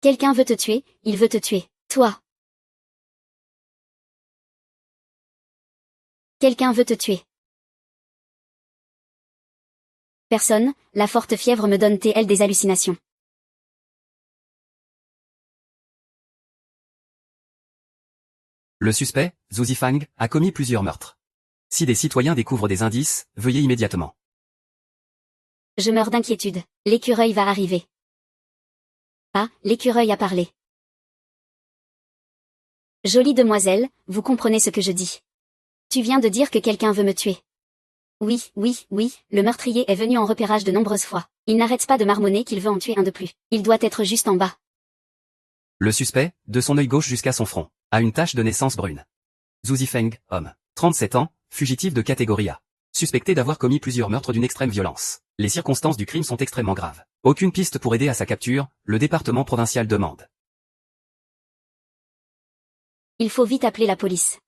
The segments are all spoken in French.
Quelqu'un veut te tuer, il veut te tuer. Toi. Quelqu'un veut te tuer. Personne, la forte fièvre me donne des hallucinations. Le suspect, Zhu Zifang, a commis plusieurs meurtres. Si des citoyens découvrent des indices, veuillez immédiatement. Je meurs d'inquiétude. L'écureuil va arriver. Ah, l'écureuil a parlé. Jolie demoiselle, vous comprenez ce que je dis. Tu viens de dire que quelqu'un veut me tuer. Oui, le meurtrier est venu en repérage de nombreuses fois. Il n'arrête pas de marmonner qu'il veut en tuer un de plus. Il doit être juste en bas. Le suspect, de son œil gauche jusqu'à son front, a une tache de naissance brune. Zhu Zifeng, homme, 37 ans, fugitif de catégorie A. Suspecté d'avoir commis plusieurs meurtres d'une extrême violence. Les circonstances du crime sont extrêmement graves. Aucune piste pour aider à sa capture, le département provincial demande. Il faut vite appeler la police.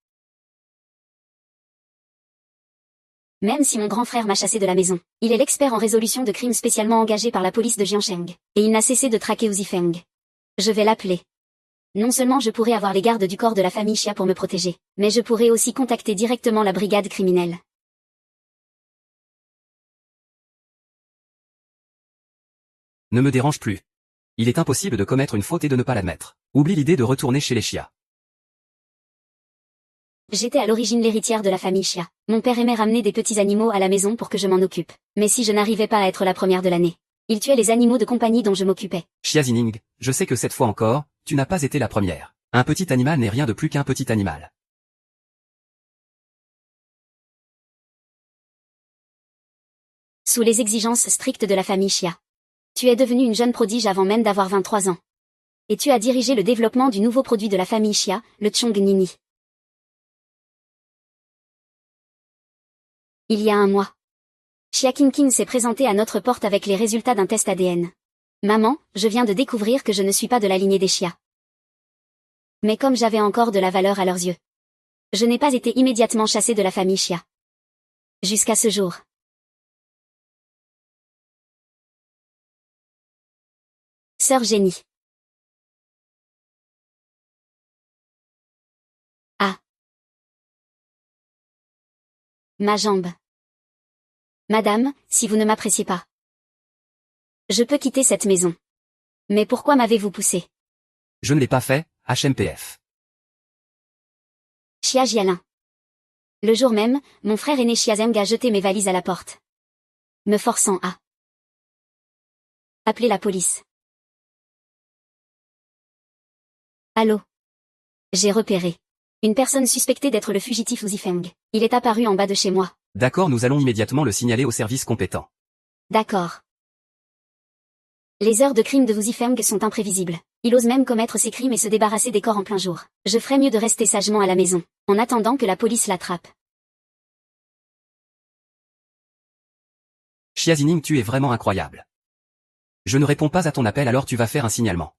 Même si mon grand frère m'a chassé de la maison, il est l'expert en résolution de crimes spécialement engagé par la police de Jiansheng, et il n'a cessé de traquer Zhu Zifeng. Je vais l'appeler. Non seulement je pourrai avoir les gardes du corps de la famille Xia pour me protéger, mais je pourrai aussi contacter directement la brigade criminelle. Ne me dérange plus. Il est impossible de commettre une faute et de ne pas l'admettre. Oublie l'idée de retourner chez les Xia. J'étais à l'origine l'héritière de la famille Xia. Mon père aimait ramener des petits animaux à la maison pour que je m'en occupe. Mais si je n'arrivais pas à être la première de l'année, il tuait les animaux de compagnie dont je m'occupais. Xia Zining, je sais que cette fois encore, tu n'as pas été la première. Un petit animal n'est rien de plus qu'un petit animal. Sous les exigences strictes de la famille Xia. Tu es devenue une jeune prodige avant même d'avoir 23 ans. Et tu as dirigé le développement du nouveau produit de la famille Xia, le Chong Nini. Il y a un mois, Xia Qingqing s'est présenté à notre porte avec les résultats d'un test ADN. Maman, je viens de découvrir que je ne suis pas de la lignée des Xia. Mais comme j'avais encore de la valeur à leurs yeux, je n'ai pas été immédiatement chassée de la famille Xia. Jusqu'à ce jour. Sœur Génie. Ah. Ma jambe. Madame, si vous ne m'appréciez pas, je peux quitter cette maison. Mais pourquoi m'avez-vous poussé? Je ne l'ai pas fait, HMPF. Xia Jialin. Le jour même, mon frère aîné Xia Zeng a jeté mes valises à la porte, me forçant à appeler la police. Allô? J'ai repéré une personne suspectée d'être le fugitif Zhu Zifeng. Il est apparu en bas de chez moi. D'accord, nous allons immédiatement le signaler au service compétent. D'accord. Les heures de crime de Zhu Zifeng sont imprévisibles. Il ose même commettre ses crimes et se débarrasser des corps en plein jour. Je ferais mieux de rester sagement à la maison, en attendant que la police l'attrape. Xia Zining, tu es vraiment incroyable. Je ne réponds pas à ton appel, alors tu vas faire un signalement.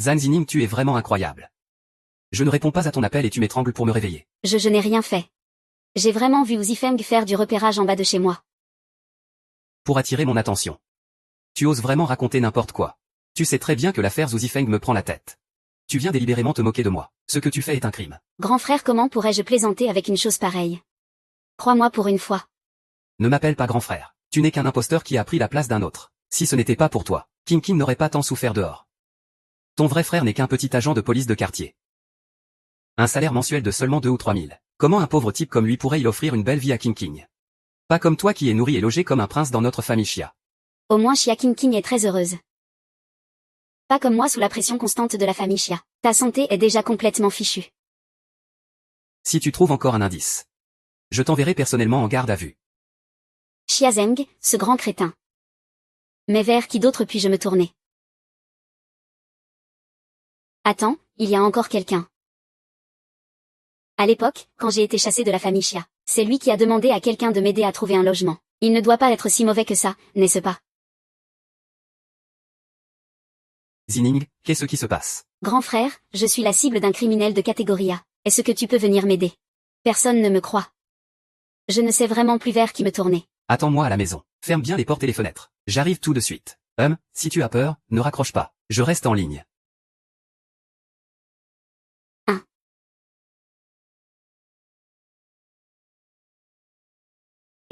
Zhan Zining, tu es vraiment incroyable. Je ne réponds pas à ton appel et tu m'étrangles pour me réveiller. Je n'ai rien fait. J'ai vraiment vu Zhu Zifeng faire du repérage en bas de chez moi. Pour attirer mon attention. Tu oses vraiment raconter n'importe quoi. Tu sais très bien que l'affaire Zhu Zifeng me prend la tête. Tu viens délibérément te moquer de moi. Ce que tu fais est un crime. Grand frère, comment pourrais-je plaisanter avec une chose pareille? Crois-moi pour une fois. Ne m'appelle pas grand frère. Tu n'es qu'un imposteur qui a pris la place d'un autre. Si ce n'était pas pour toi, Qingqing n'aurait pas tant souffert dehors. Ton vrai frère n'est qu'un petit agent de police de quartier. Un salaire mensuel de seulement 2 ou 3 000. Comment un pauvre type comme lui pourrait-il offrir une belle vie à Qingqing? Pas comme toi qui es nourri et logé comme un prince dans notre famille Xia. Au moins Xia Qingqing est très heureuse. Pas comme moi sous la pression constante de la famille Xia. Ta santé est déjà complètement fichue. Si tu trouves encore un indice, je t'enverrai personnellement en garde à vue. Xia Zeng, ce grand crétin. Mais vers qui d'autre puis-je me tourner? Attends, il y a encore quelqu'un. À l'époque, quand j'ai été chassée de la famille Xia, c'est lui qui a demandé à quelqu'un de m'aider à trouver un logement. Il ne doit pas être si mauvais que ça, n'est-ce pas? Zining, qu'est-ce qui se passe? Grand frère, je suis la cible d'un criminel de catégorie A. Est-ce que tu peux venir m'aider? Personne ne me croit. Je ne sais vraiment plus vers qui me tourner. Attends-moi à la maison. Ferme bien les portes et les fenêtres. J'arrive tout de suite. Si tu as peur, ne raccroche pas. Je reste en ligne.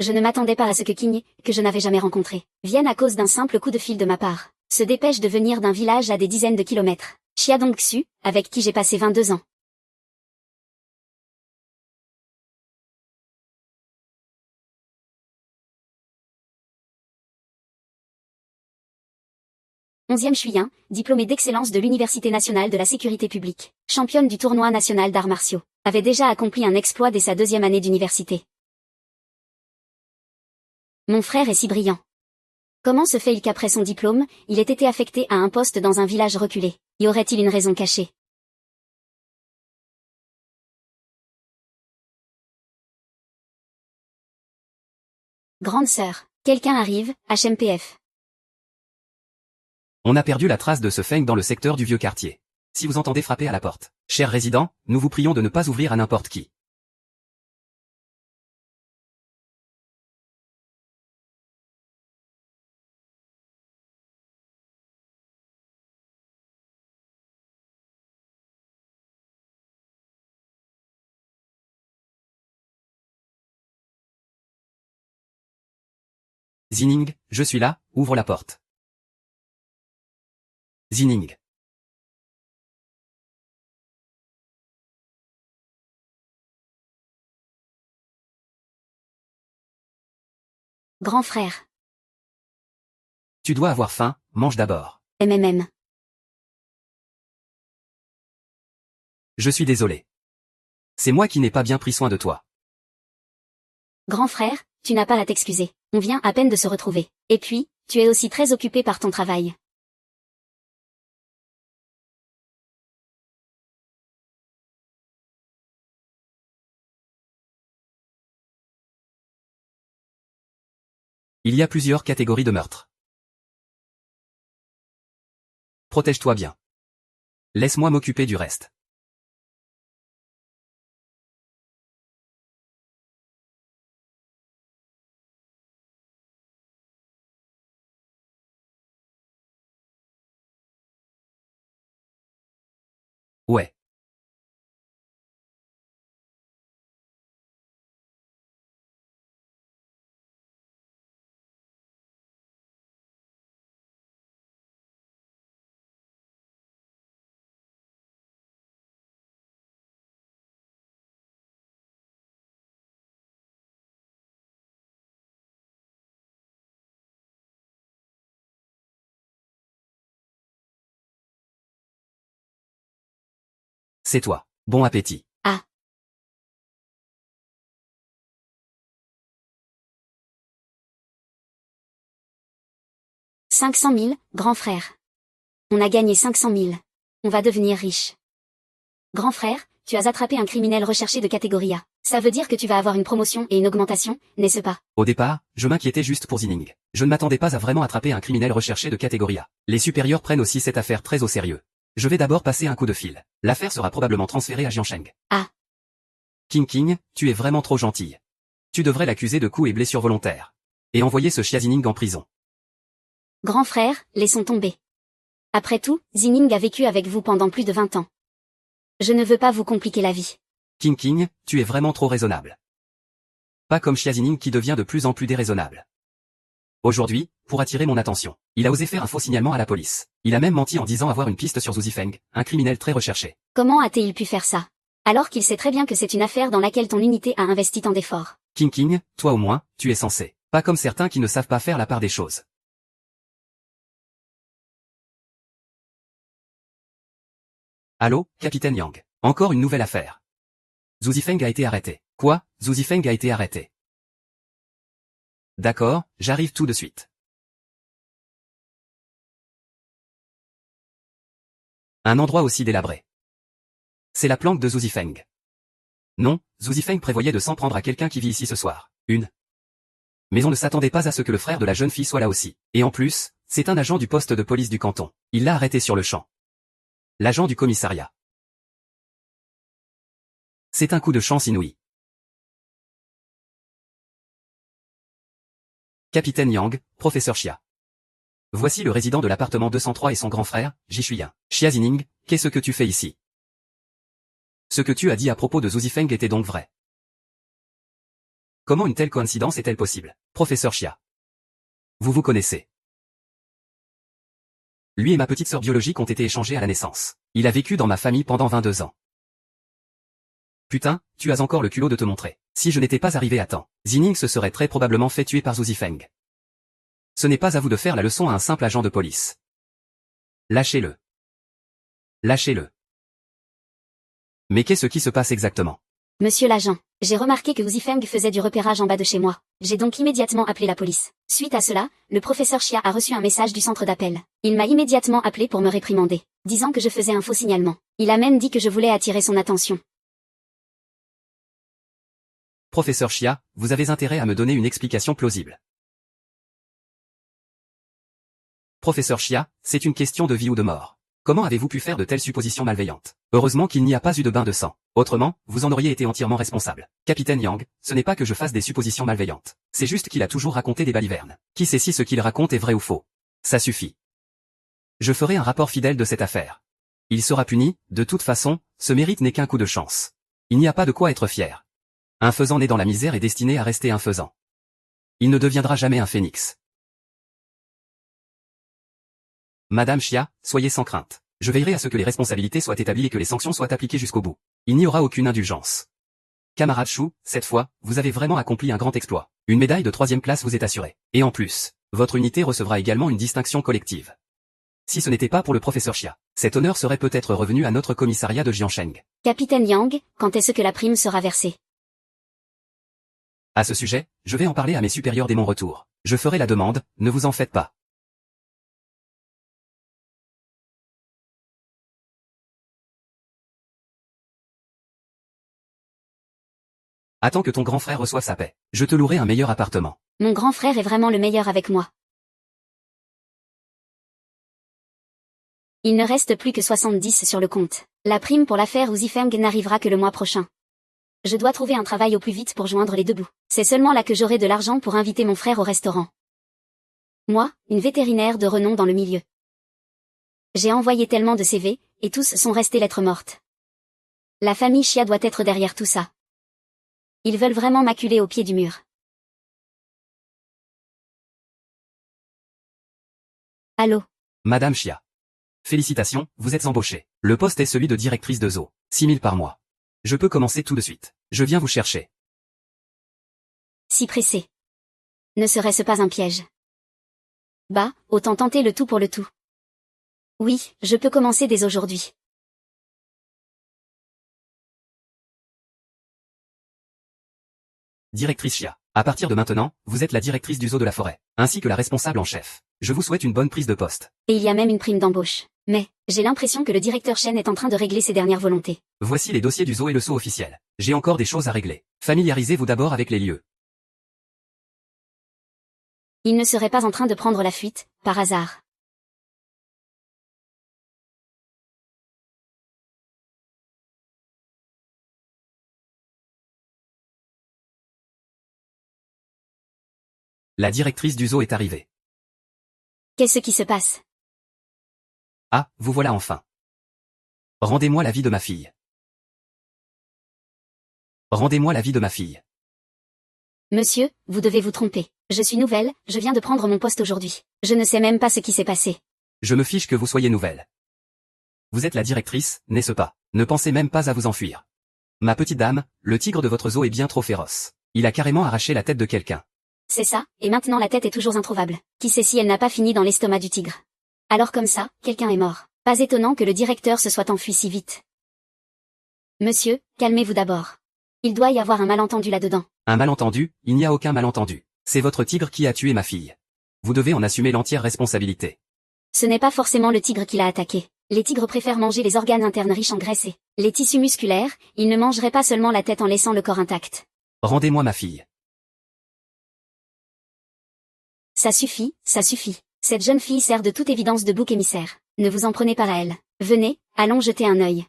Je ne m'attendais pas à ce que King, que je n'avais jamais rencontré, vienne à cause d'un simple coup de fil de ma part. Se dépêche de venir d'un village à des dizaines de kilomètres. Chia Dong-Xu, avec qui j'ai passé 22 ans. Onzième Chuyen, diplômée d'excellence de l'Université nationale de la sécurité publique, championne du tournoi national d'arts martiaux, avait déjà accompli un exploit dès sa 2e année d'université. Mon frère est si brillant. Comment se fait-il qu'après son diplôme, il ait été affecté à un poste dans un village reculé? Y aurait-il une raison cachée? Grande sœur, quelqu'un arrive, HMPF. On a perdu la trace de ce Feng dans le secteur du vieux quartier. Si vous entendez frapper à la porte, chers résidents, nous vous prions de ne pas ouvrir à n'importe qui. Zining, je suis là, ouvre la porte. Zining. Grand frère. Tu dois avoir faim, mange d'abord. MMM. Je suis désolé. C'est moi qui n'ai pas bien pris soin de toi. Grand frère, tu n'as pas à t'excuser. On vient à peine de se retrouver. Et puis, tu es aussi très occupé par ton travail. Il y a plusieurs catégories de meurtres. Protège-toi bien. Laisse-moi m'occuper du reste. Ouais. C'est toi. Bon appétit. Ah. « 500 000, grand frère. On a gagné 500 000. On va devenir riche. Grand frère, tu as attrapé un criminel recherché de catégorie A. Ça veut dire que tu vas avoir une promotion et une augmentation, n'est-ce pas? Au départ, je m'inquiétais juste pour Zining. Je ne m'attendais pas à vraiment attraper un criminel recherché de catégorie A. Les supérieurs prennent aussi cette affaire très au sérieux. Je vais d'abord passer un coup de fil. L'affaire sera probablement transférée à Jiansheng. Ah. King, tu es vraiment trop gentille. Tu devrais l'accuser de coups et blessures volontaires. Et envoyer ce Xia Zining en prison. Grand frère, laissons tomber. Après tout, Zining a vécu avec vous pendant plus de 20 ans. Je ne veux pas vous compliquer la vie. King, tu es vraiment trop raisonnable. Pas comme Xia Zining qui devient de plus en plus déraisonnable. Aujourd'hui, pour attirer mon attention, il a osé faire un faux signalement à la police. Il a même menti en disant avoir une piste sur Zhu Zifeng, un criminel très recherché. Comment a-t-il pu faire ça? Alors qu'il sait très bien que c'est une affaire dans laquelle ton unité a investi tant d'efforts. King, toi au moins, tu es censé. Pas comme certains qui ne savent pas faire la part des choses. Allô, capitaine Yang. Encore une nouvelle affaire. Zhu Zifeng a été arrêté. Quoi? Zhu Zifeng a été arrêté. D'accord, j'arrive tout de suite. Un endroit aussi délabré. C'est la planque de Zhu Zifeng. Non, Zhu Zifeng prévoyait de s'en prendre à quelqu'un qui vit ici ce soir. Mais on ne s'attendait pas à ce que le frère de la jeune fille soit là aussi. Et en plus, c'est un agent du poste de police du canton. Il l'a arrêté sur le champ. L'agent du commissariat. C'est un coup de chance inouï. Capitaine Yang, professeur Xia. Voici le résident de l'appartement 203 et son grand frère, Jishuyan. Xia Zining, qu'est-ce que tu fais ici? Ce que tu as dit à propos de Zhu Zifeng était donc vrai. Comment une telle coïncidence est-elle possible? Professeur Xia. Vous vous connaissez. Lui et ma petite sœur biologique ont été échangés à la naissance. Il a vécu dans ma famille pendant 22 ans. Putain, tu as encore le culot de te montrer. Si je n'étais pas arrivé à temps, Zining se serait très probablement fait tuer par Zhu Zifeng. Ce n'est pas à vous de faire la leçon à un simple agent de police. Lâchez-le. Lâchez-le. Mais qu'est-ce qui se passe exactement? Monsieur l'agent, j'ai remarqué que Wu Zifeng faisait du repérage en bas de chez moi. J'ai donc immédiatement appelé la police. Suite à cela, le professeur Xia a reçu un message du centre d'appel. Il m'a immédiatement appelé pour me réprimander, disant que je faisais un faux signalement. Il a même dit que je voulais attirer son attention. Professeur Xia, vous avez intérêt à me donner une explication plausible. Professeur Xia, c'est une question de vie ou de mort. Comment avez-vous pu faire de telles suppositions malveillantes? Heureusement qu'il n'y a pas eu de bain de sang. Autrement, vous en auriez été entièrement responsable. Capitaine Yang, ce n'est pas que je fasse des suppositions malveillantes. C'est juste qu'il a toujours raconté des balivernes. Qui sait si ce qu'il raconte est vrai ou faux? Ça suffit. Je ferai un rapport fidèle de cette affaire. Il sera puni, de toute façon, ce mérite n'est qu'un coup de chance. Il n'y a pas de quoi être fier. Un faisan né dans la misère est destiné à rester un faisan. Il ne deviendra jamais un phénix. Madame Xia, soyez sans crainte. Je veillerai à ce que les responsabilités soient établies et que les sanctions soient appliquées jusqu'au bout. Il n'y aura aucune indulgence. Camarade Chou, cette fois, vous avez vraiment accompli un grand exploit. Une médaille de 3e classe vous est assurée. Et en plus, votre unité recevra également une distinction collective. Si ce n'était pas pour le professeur Xia, cet honneur serait peut-être revenu à notre commissariat de Jiansheng. Capitaine Yang, quand est-ce que la prime sera versée? À ce sujet, je vais en parler à mes supérieurs dès mon retour. Je ferai la demande, ne vous en faites pas. Attends que ton grand frère reçoive sa paix. Je te louerai un meilleur appartement. Mon grand frère est vraiment le meilleur avec moi. Il ne reste plus que 70 sur le compte. La prime pour l'affaire Wu Zifeng n'arrivera que le mois prochain. Je dois trouver un travail au plus vite pour joindre les deux bouts. C'est seulement là que j'aurai de l'argent pour inviter mon frère au restaurant. Moi, une vétérinaire de renom dans le milieu. J'ai envoyé tellement de CV, et tous sont restés lettres mortes. La famille Xia doit être derrière tout ça. Ils veulent vraiment m'acculer au pied du mur. Allô? Madame Xia. Félicitations, vous êtes embauchée. Le poste est celui de directrice de zoo. 6 000 par mois. Je peux commencer tout de suite. Je viens vous chercher. Si pressé. Ne serait-ce pas un piège? Bah, autant tenter le tout pour le tout. Oui, je peux commencer dès aujourd'hui. Directrice Xia. À partir de maintenant, vous êtes la directrice du zoo de la forêt, ainsi que la responsable en chef. Je vous souhaite une bonne prise de poste. Et il y a même une prime d'embauche. Mais, j'ai l'impression que le directeur Chen est en train de régler ses dernières volontés. Voici les dossiers du zoo et le sceau officiel. J'ai encore des choses à régler. Familiarisez-vous d'abord avec les lieux. Il ne serait pas en train de prendre la fuite, par hasard. La directrice du zoo est arrivée. Qu'est-ce qui se passe? Ah, vous voilà enfin. Rendez-moi la vie de ma fille. Rendez-moi la vie de ma fille. Monsieur, vous devez vous tromper. Je suis nouvelle, je viens de prendre mon poste aujourd'hui. Je ne sais même pas ce qui s'est passé. Je me fiche que vous soyez nouvelle. Vous êtes la directrice, n'est-ce pas? Ne pensez même pas à vous enfuir. Ma petite dame, le tigre de votre zoo est bien trop féroce. Il a carrément arraché la tête de quelqu'un. C'est ça, et maintenant la tête est toujours introuvable. Qui sait si elle n'a pas fini dans l'estomac du tigre? Alors comme ça, quelqu'un est mort. Pas étonnant que le directeur se soit enfui si vite. Monsieur, calmez-vous d'abord. Il doit y avoir un malentendu là-dedans. Un malentendu? Il n'y a aucun malentendu. C'est votre tigre qui a tué ma fille. Vous devez en assumer l'entière responsabilité. Ce n'est pas forcément le tigre qui l'a attaqué. Les tigres préfèrent manger les organes internes riches en graisse et les tissus musculaires, ils ne mangeraient pas seulement la tête en laissant le corps intact. Rendez-moi ma fille. Ça suffit, ça suffit. Cette jeune fille sert de toute évidence de bouc émissaire. Ne vous en prenez pas à elle. Venez, allons jeter un œil.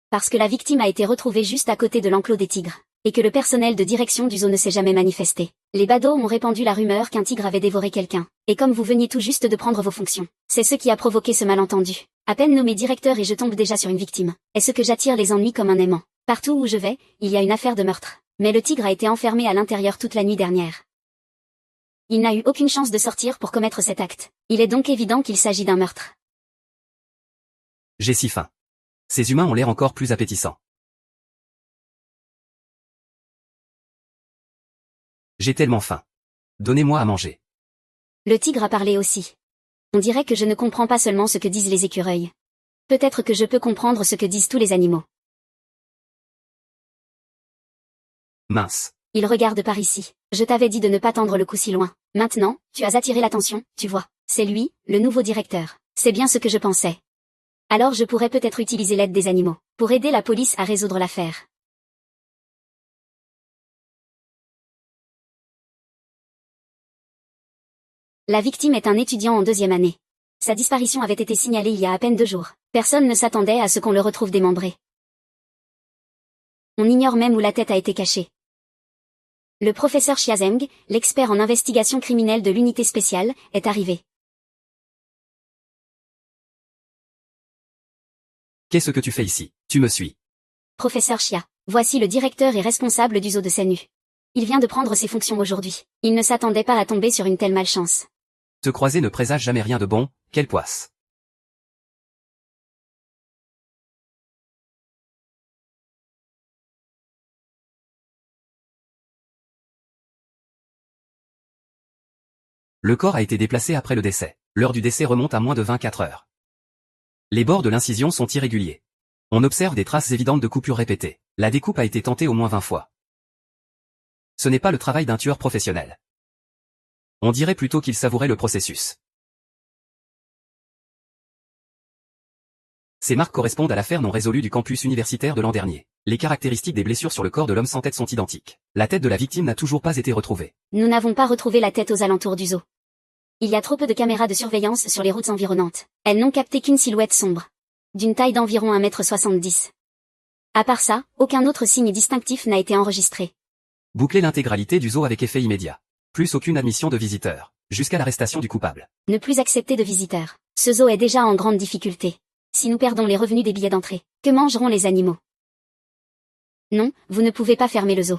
Parce que la victime a été retrouvée juste à côté de l'enclos des tigres. et que le personnel de direction du zoo ne s'est jamais manifesté. Les badauds ont répandu la rumeur qu'un tigre avait dévoré quelqu'un. Et comme vous veniez tout juste de prendre vos fonctions, c'est ce qui a provoqué ce malentendu. À peine nommé directeur et je tombe déjà sur une victime. Est-ce que j'attire les ennuis comme un aimant? Partout où je vais, il y a une affaire de meurtre. Mais le tigre a été enfermé à l'intérieur toute la nuit dernière. Il n'a eu aucune chance de sortir pour commettre cet acte. Il est donc évident qu'il s'agit d'un meurtre. J'ai si faim. Ces humains ont l'air encore plus appétissants. J'ai tellement faim. Donnez-moi à manger. Le tigre a parlé aussi. On dirait que je ne comprends pas seulement ce que disent les écureuils. Peut-être que je peux comprendre ce que disent tous les animaux. Mince. Il regarde par ici. Je t'avais dit de ne pas tendre le cou si loin. Maintenant, tu as attiré l'attention, tu vois. C'est lui, le nouveau directeur. C'est bien ce que je pensais. Alors je pourrais peut-être utiliser l'aide des animaux, pour aider la police à résoudre l'affaire. La victime est un étudiant en 2e année. Sa disparition avait été signalée il y a à peine 2 jours. Personne ne s'attendait à ce qu'on le retrouve démembré. On ignore même où la tête a été cachée. Le professeur Xiazeng, l'expert en investigation criminelle de l'unité spéciale, est arrivé. Qu'est-ce que tu fais ici? Tu me suis. Professeur Xia, voici le directeur et responsable du zoo de Sennu. Il vient de prendre ses fonctions aujourd'hui. Il ne s'attendait pas à tomber sur une telle malchance. Te croiser ne présage jamais rien de bon, quelle poisse. Le corps a été déplacé après le décès. L'heure du décès remonte à moins de 24 heures. Les bords de l'incision sont irréguliers. On observe des traces évidentes de coupures répétées. La découpe a été tentée au moins 20 fois. Ce n'est pas le travail d'un tueur professionnel. On dirait plutôt qu'il savourait le processus. Ces marques correspondent à l'affaire non résolue du campus universitaire de l'an dernier. Les caractéristiques des blessures sur le corps de l'homme sans tête sont identiques. La tête de la victime n'a toujours pas été retrouvée. Nous n'avons pas retrouvé la tête aux alentours du zoo. Il y a trop peu de caméras de surveillance sur les routes environnantes. Elles n'ont capté qu'une silhouette sombre. D'une taille d'environ 1,70 m. À part ça, aucun autre signe distinctif n'a été enregistré. Boucler l'intégralité du zoo avec effet immédiat. Plus aucune admission de visiteurs. Jusqu'à l'arrestation du coupable. Ne plus accepter de visiteurs. Ce zoo est déjà en grande difficulté. Si nous perdons les revenus des billets d'entrée, que mangeront les animaux? Non, vous ne pouvez pas fermer le zoo.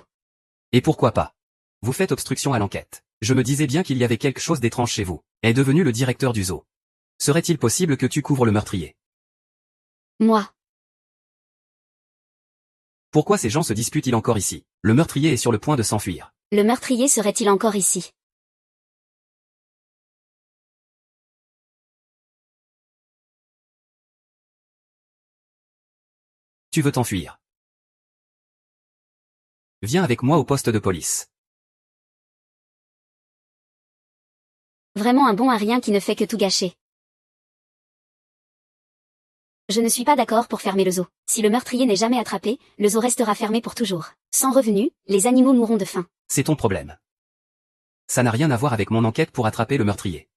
Et pourquoi pas? Vous faites obstruction à l'enquête. Je me disais bien qu'il y avait quelque chose d'étrange chez vous. Est devenu le directeur du zoo. Serait-il possible que tu couvres le meurtrier? Moi. Pourquoi ces gens se disputent-ils encore ici? Le meurtrier est sur le point de s'enfuir. Le meurtrier serait-il encore ici? Tu veux t'enfuir? Viens avec moi au poste de police. Vraiment un bon à rien qui ne fait que tout gâcher. Je ne suis pas d'accord pour fermer le zoo. Si le meurtrier n'est jamais attrapé, le zoo restera fermé pour toujours. Sans revenus, les animaux mourront de faim. C'est ton problème. Ça n'a rien à voir avec mon enquête pour attraper le meurtrier.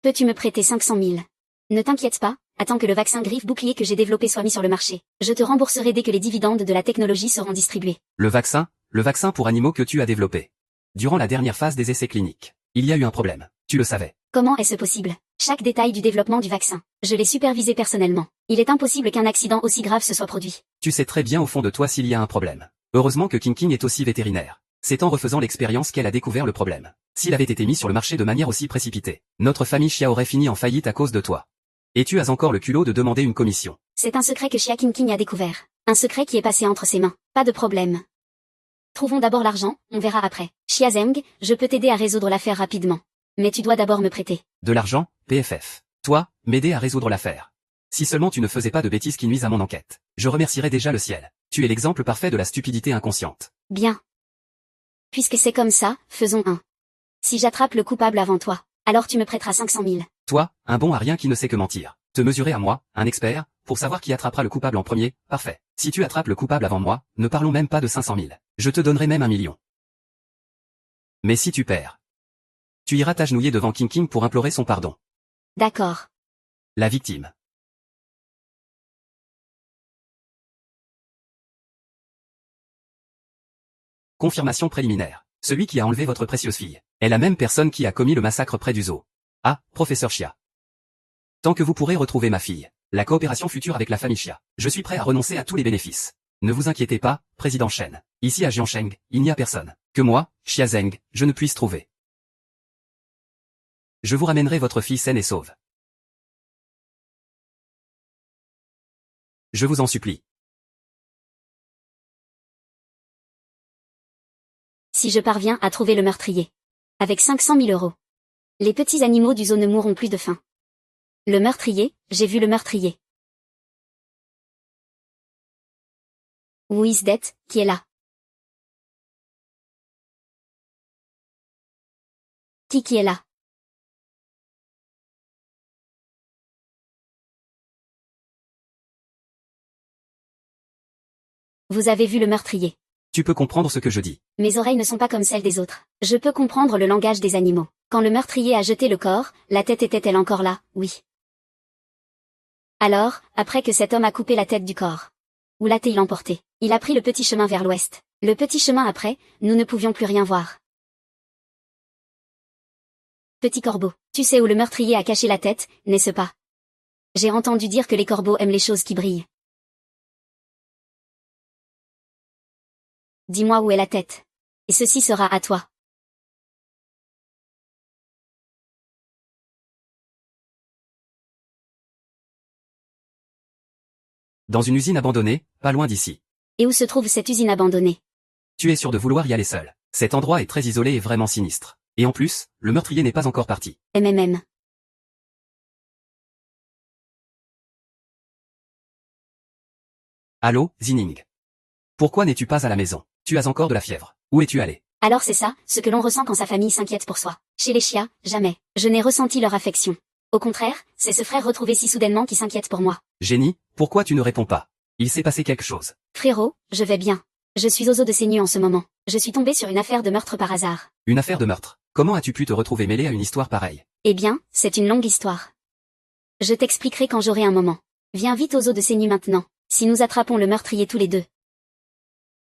Peux-tu me prêter 500 000? Ne t'inquiète pas, attends que le vaccin griffe bouclier que j'ai développé soit mis sur le marché. Je te rembourserai dès que les dividendes de la technologie seront distribués. Le vaccin pour animaux que tu as développé. Durant la dernière phase des essais cliniques, il y a eu un problème. Tu le savais. Comment est-ce possible? Chaque détail du développement du vaccin, je l'ai supervisé personnellement. Il est impossible qu'un accident aussi grave se soit produit. Tu sais très bien au fond de toi s'il y a un problème. Heureusement que King King est aussi vétérinaire. C'est en refaisant l'expérience qu'elle a découvert le problème. S'il avait été mis sur le marché de manière aussi précipitée, notre famille Chia aurait fini en faillite à cause de toi. Et tu as encore le culot de demander une commission. C'est un secret que Chia King King a découvert. Un secret qui est passé entre ses mains. Pas de problème. Trouvons d'abord l'argent, on verra après. Xia Zeng, je peux t'aider à résoudre l'affaire rapidement. Mais tu dois d'abord me prêter. De l'argent, PFF. Toi, m'aider à résoudre l'affaire. Si seulement tu ne faisais pas de bêtises qui nuisent à mon enquête, je remercierais déjà le ciel. Tu es l'exemple parfait de la stupidité inconsciente. Bien. Puisque c'est comme ça, faisons un. Si j'attrape le coupable avant toi, alors tu me prêteras 500 000. Toi, un bon à rien qui ne sait que mentir. Te mesurer à moi, un expert, pour savoir qui attrapera le coupable en premier, parfait. Si tu attrapes le coupable avant moi, ne parlons même pas de 500 000. Je te donnerai même 1 million. Mais si tu perds, tu iras t'agenouiller devant King King pour implorer son pardon. D'accord. La victime. Confirmation préliminaire. Celui qui a enlevé votre précieuse fille est la même personne qui a commis le massacre près du zoo. Ah, professeur Chia. Tant que vous pourrez retrouver ma fille, la coopération future avec la famille Chia, je suis prêt à renoncer à tous les bénéfices. Ne vous inquiétez pas, président Shen. Ici à Jiansheng, il n'y a personne que moi, Xia Zeng, je ne puisse trouver. Je vous ramènerai votre fille saine et sauve. Je vous en supplie. Si je parviens à trouver le meurtrier. Avec 500 000 euros. Les petits animaux du zoo ne mourront plus de faim. Le meurtrier, j'ai vu le meurtrier. Who is that, qui est là? Qui est là? Vous avez vu le meurtrier. Tu peux comprendre ce que je dis. Mes oreilles ne sont pas comme celles des autres. Je peux comprendre le langage des animaux. Quand le meurtrier a jeté le corps, la tête était-elle encore là? Oui. Alors, après que cet homme a coupé la tête du corps. Où l'a-t-il emporté? Il a pris le petit chemin vers l'ouest. Le petit chemin après, nous ne pouvions plus rien voir. Petit corbeau, tu sais où le meurtrier a caché la tête, n'est-ce pas? J'ai entendu dire que les corbeaux aiment les choses qui brillent. Dis-moi où est la tête. Et ceci sera à toi. Dans une usine abandonnée, pas loin d'ici. Et où se trouve cette usine abandonnée? Tu es sûr de vouloir y aller seul. Cet endroit est très isolé et vraiment sinistre. Et en plus, le meurtrier n'est pas encore parti. MMM. Allô, Zining. Pourquoi n'es-tu pas à la maison? Tu as encore de la fièvre. Où es-tu allé? Alors c'est ça, ce que l'on ressent quand sa famille s'inquiète pour soi. Chez les Chia, jamais. Je n'ai ressenti leur affection. Au contraire, c'est ce frère retrouvé si soudainement qui s'inquiète pour moi. Génie, pourquoi tu ne réponds pas? Il s'est passé quelque chose. Frérot, je vais bien. Je suis aux eaux de Sénu en ce moment. Je suis tombé sur une affaire de meurtre par hasard. Une affaire de meurtre. Comment as-tu pu te retrouver mêlé à une histoire pareille? Eh bien, c'est une longue histoire. Je t'expliquerai quand j'aurai un moment. Viens vite aux eaux de Sénu maintenant. Si nous attrapons le meurtrier tous les deux.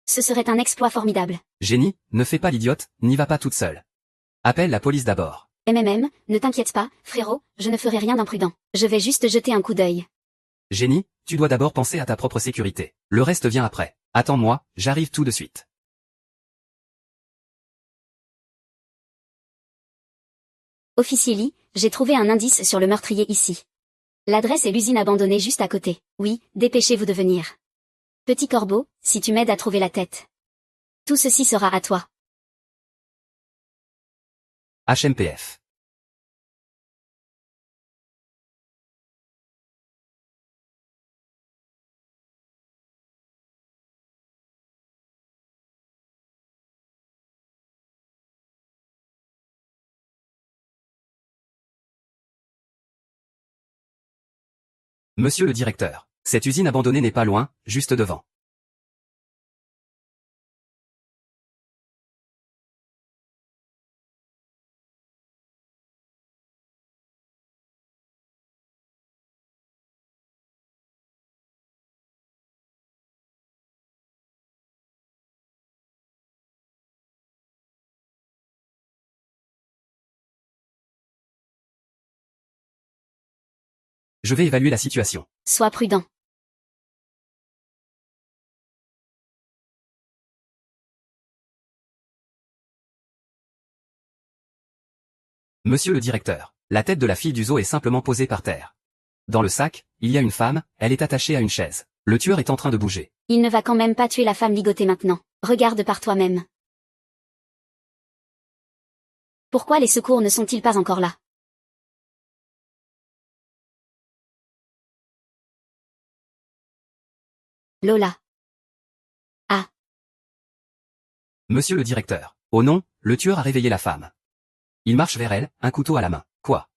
Ce serait un exploit formidable. Génie, ne fais pas l'idiote, n'y va pas toute seule. Appelle la police d'abord. MMM, ne t'inquiète pas, frérot, je ne ferai rien d'imprudent. Je vais juste jeter un coup d'œil. Génie, tu dois d'abord penser à ta propre sécurité. Le reste vient après. Attends-moi, j'arrive tout de suite. Officier Lee, j'ai trouvé un indice sur le meurtrier ici. L'adresse est l'usine abandonnée juste à côté. Oui, dépêchez-vous de venir. Petit corbeau, si tu m'aides à trouver la tête. Tout ceci sera à toi. HMPF. Monsieur le directeur, cette usine abandonnée n'est pas loin, juste devant. Je vais évaluer la situation. Sois prudent. Monsieur le directeur, la tête de la fille du zoo est simplement posée par terre. Dans le sac, il y a une femme, elle est attachée à une chaise. Le tueur est en train de bouger. Il ne va quand même pas tuer la femme ligotée maintenant. Regarde par toi-même. Pourquoi les secours ne sont-ils pas encore là? Lola. Ah. Monsieur le directeur. Oh non, le tueur a réveillé la femme. Il marche vers elle, un couteau à la main. Quoi?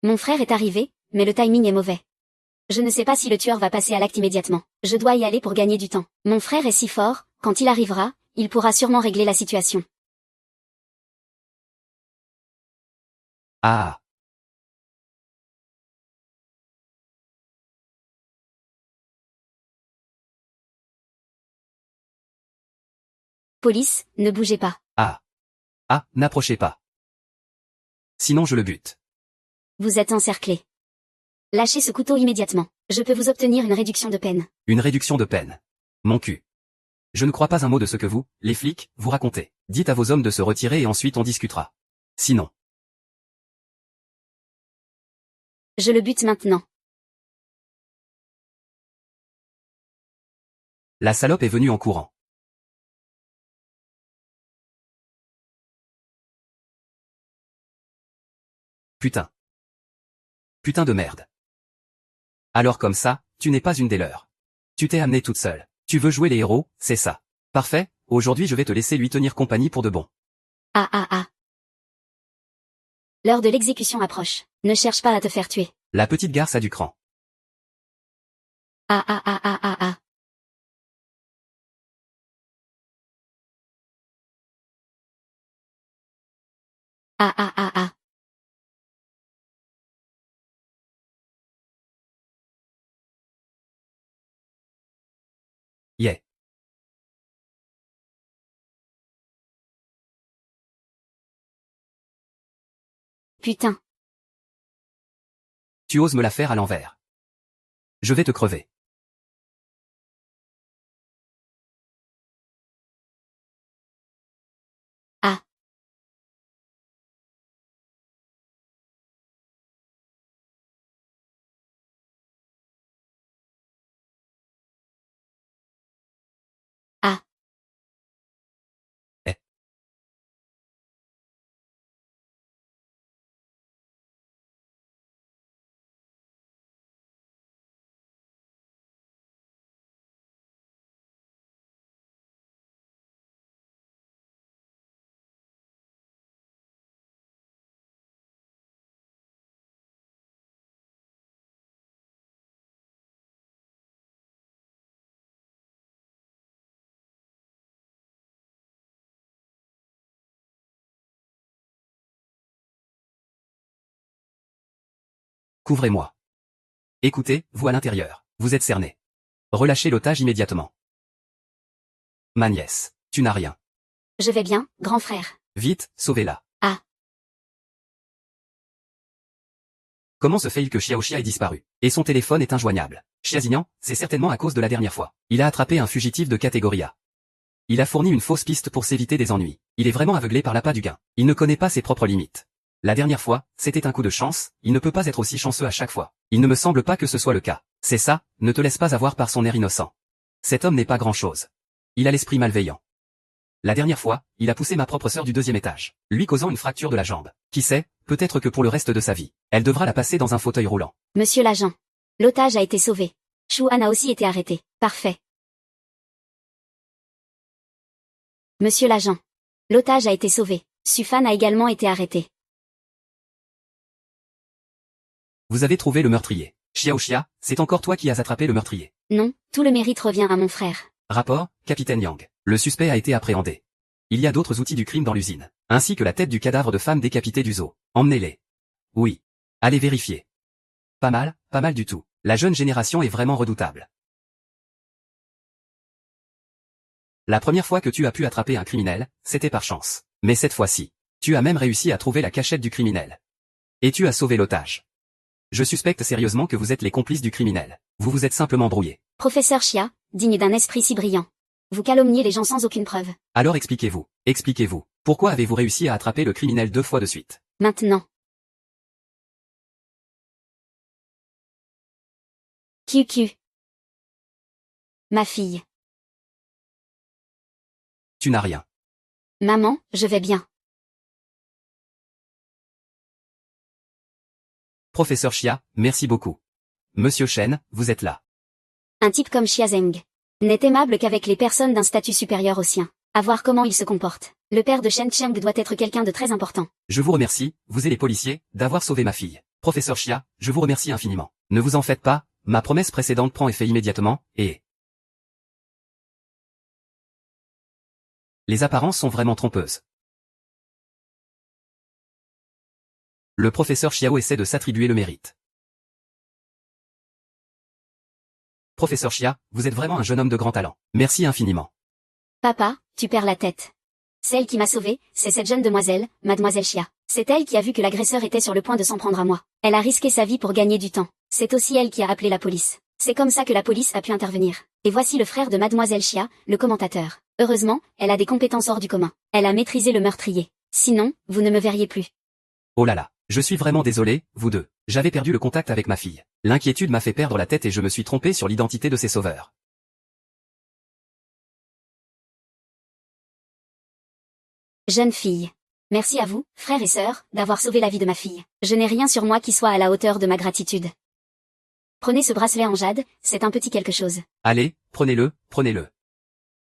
Mon frère est arrivé, mais le timing est mauvais. Je ne sais pas si le tueur va passer à l'acte immédiatement. Je dois y aller pour gagner du temps. Mon frère est si fort, quand il arrivera, il pourra sûrement régler la situation. Ah. Police, ne bougez pas. Ah. Ah, n'approchez pas. Sinon je le bute. Vous êtes encerclé. Lâchez ce couteau immédiatement. Je peux vous obtenir une réduction de peine. Une réduction de peine. Mon cul. Je ne crois pas un mot de ce que vous, les flics, vous racontez. Dites à vos hommes de se retirer et ensuite on discutera. Sinon. Je le bute maintenant. La salope est venue en courant. Putain. Putain de merde. Alors comme ça, tu n'es pas une des leurs. Tu t'es amenée toute seule. Tu veux jouer les héros, c'est ça. Parfait, aujourd'hui je vais te laisser lui tenir compagnie pour de bon. Ah ah ah. L'heure de l'exécution approche. Ne cherche pas à te faire tuer. La petite garce a du cran. Ah ah ah ah ah ah. Ah ah ah ah. Yeah. Putain. Tu oses me la faire à l'envers. Je vais te crever. Ah. Ah. Eh. Couvrez-moi. Écoutez, vous à l'intérieur, vous êtes cerné. Relâchez l'otage immédiatement. Ma nièce, tu n'as rien. Je vais bien, grand frère. Vite, sauvez-la. Ah. Comment se fait-il que Xiaoxia ait disparu? Et son téléphone est injoignable. Xiaxignan, c'est certainement à cause de la dernière fois. Il a attrapé un fugitif de catégorie A. Il a fourni une fausse piste pour s'éviter des ennuis. Il est vraiment aveuglé par l'appât du gain. Il ne connaît pas ses propres limites. La dernière fois, c'était un coup de chance, il ne peut pas être aussi chanceux à chaque fois. Il ne me semble pas que ce soit le cas. C'est ça, ne te laisse pas avoir par son air innocent. Cet homme n'est pas grand-chose. Il a l'esprit malveillant. La dernière fois, il a poussé ma propre sœur du 2e étage, lui causant une fracture de la jambe. Qui sait, peut-être que pour le reste de sa vie, elle devra la passer dans un fauteuil roulant. Monsieur l'agent. L'otage a été sauvé. Shuan a aussi été arrêté. Parfait. Monsieur l'agent. L'otage a été sauvé. Sufan a également été arrêté. Vous avez trouvé le meurtrier. Xiaoxia, c'est encore toi qui as attrapé le meurtrier. Non, tout le mérite revient à mon frère. Rapport, capitaine Yang. Le suspect a été appréhendé. Il y a d'autres outils du crime dans l'usine, ainsi que la tête du cadavre de femme décapitée du zoo. Emmenez-les. Oui. Allez vérifier. Pas mal du tout. La jeune génération est vraiment redoutable. La première fois que tu as pu attraper un criminel, c'était par chance. Mais cette fois-ci, tu as même réussi à trouver la cachette du criminel. Et tu as sauvé l'otage. Je suspecte sérieusement que vous êtes les complices du criminel. Vous vous êtes simplement brouillés. Professeur Xia, digne d'un esprit si brillant. Vous calomniez les gens sans aucune preuve. Alors expliquez-vous. Expliquez-vous. Pourquoi avez-vous réussi à attraper le criminel 2 fois de suite? Maintenant. QQ. Ma fille. Tu n'as rien. Maman, je vais bien. Professeur Xia, merci beaucoup. Monsieur Shen, vous êtes là. Un type comme Xia Zeng n'est aimable qu'avec les personnes d'un statut supérieur au sien. À voir comment il se comporte. Le père de Shen Cheng doit être quelqu'un de très important. Je vous remercie, vous et les policiers, d'avoir sauvé ma fille. Professeur Xia, je vous remercie infiniment. Ne vous en faites pas, ma promesse précédente prend effet immédiatement, et... Les apparences sont vraiment trompeuses. Le professeur Xiao essaie de s'attribuer le mérite. Professeur Xia, vous êtes vraiment un jeune homme de grand talent. Merci infiniment. Papa, tu perds la tête. Celle qui m'a sauvée, c'est cette jeune demoiselle, mademoiselle Chia. C'est elle qui a vu que l'agresseur était sur le point de s'en prendre à moi. Elle a risqué sa vie pour gagner du temps. C'est aussi elle qui a appelé la police. C'est comme ça que la police a pu intervenir. Et voici le frère de mademoiselle Chia, le commentateur. Heureusement, elle a des compétences hors du commun. Elle a maîtrisé le meurtrier. Sinon, vous ne me verriez plus. Oh là là, je suis vraiment désolé, vous deux. J'avais perdu le contact avec ma fille. L'inquiétude m'a fait perdre la tête et je me suis trompé sur l'identité de ses sauveurs. Jeune fille. Merci à vous, frères et sœurs, d'avoir sauvé la vie de ma fille. Je n'ai rien sur moi qui soit à la hauteur de ma gratitude. Prenez ce bracelet en jade, c'est un petit quelque chose. Allez, prenez-le, prenez-le.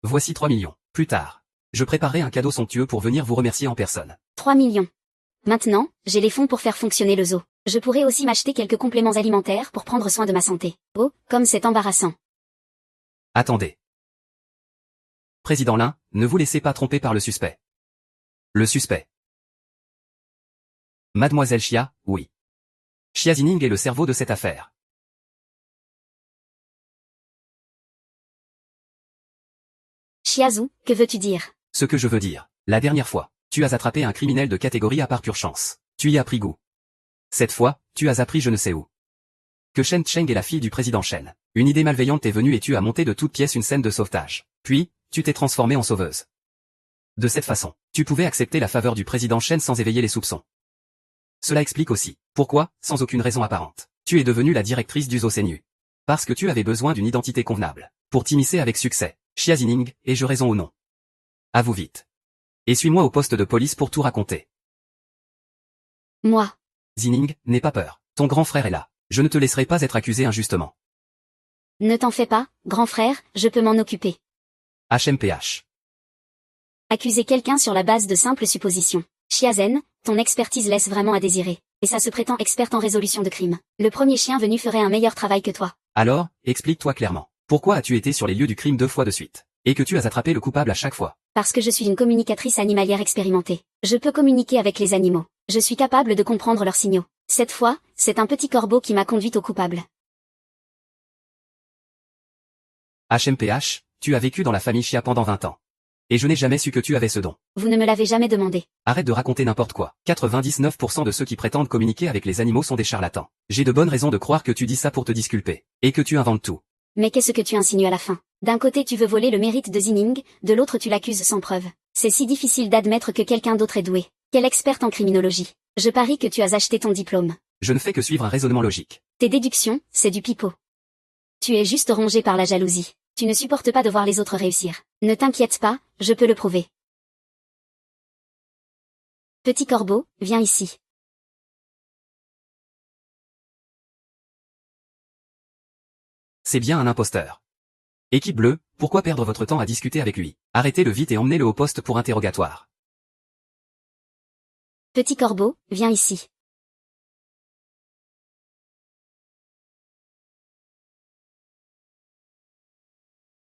Voici 3 millions. Plus tard, je préparerai un cadeau somptueux pour venir vous remercier en personne. 3 millions. Maintenant, j'ai les fonds pour faire fonctionner le zoo. Je pourrais aussi m'acheter quelques compléments alimentaires pour prendre soin de ma santé. Oh, comme c'est embarrassant. Attendez. Président Lin, ne vous laissez pas tromper par le suspect. Le suspect. Mademoiselle Chia, oui. Chia Zining est le cerveau de cette affaire. Chiazou, que veux-tu dire? Ce que je veux dire, la dernière fois, tu as attrapé un criminel de catégorie A par pure chance. Tu y as pris goût. Cette fois, tu as appris je ne sais où. Que Shen Cheng est la fille du président Shen. Une idée malveillante t'est venue et tu as monté de toutes pièces une scène de sauvetage. Puis, tu t'es transformée en sauveuse. De cette façon, tu pouvais accepter la faveur du président Shen sans éveiller les soupçons. Cela explique aussi, pourquoi, sans aucune raison apparente, tu es devenue la directrice du zoo Senyu. Parce que tu avais besoin d'une identité convenable, pour t'immiscer avec succès. Chia Zining, ai-je raison ou non? À vous vite. Et suis-moi au poste de police pour tout raconter. Moi. Zining, n'aie pas peur, ton grand frère est là. Je ne te laisserai pas être accusé injustement. Ne t'en fais pas, grand frère, je peux m'en occuper. HMPH. Accuser quelqu'un sur la base de simples suppositions. Chiazen, ton expertise laisse vraiment à désirer. Et ça se prétend experte en résolution de crimes. Le premier chien venu ferait un meilleur travail que toi. Alors, explique-toi clairement. Pourquoi as-tu été sur les lieux du crime 2 fois de suite? Et que tu as attrapé le coupable à chaque fois? Parce que je suis une communicatrice animalière expérimentée. Je peux communiquer avec les animaux. Je suis capable de comprendre leurs signaux. Cette fois, c'est un petit corbeau qui m'a conduite au coupable. HMPH, tu as vécu dans la famille Chia pendant 20 ans. Et je n'ai jamais su que tu avais ce don. Vous ne me l'avez jamais demandé. Arrête de raconter n'importe quoi. 99% de ceux qui prétendent communiquer avec les animaux sont des charlatans. J'ai de bonnes raisons de croire que tu dis ça pour te disculper. Et que tu inventes tout. Mais qu'est-ce que tu insinues à la fin? D'un côté tu veux voler le mérite de Zining, de l'autre tu l'accuses sans preuve. C'est si difficile d'admettre que quelqu'un d'autre est doué. Quelle experte en criminologie. Je parie que tu as acheté ton diplôme. Je ne fais que suivre un raisonnement logique. Tes déductions, c'est du pipeau. Tu es juste rongé par la jalousie. Tu ne supportes pas de voir les autres réussir. Ne t'inquiète pas, je peux le prouver. Petit corbeau, viens ici. C'est bien un imposteur. Équipe bleue, pourquoi perdre votre temps à discuter avec lui? Arrêtez-le vite et emmenez-le au poste pour interrogatoire. Petit corbeau, viens ici.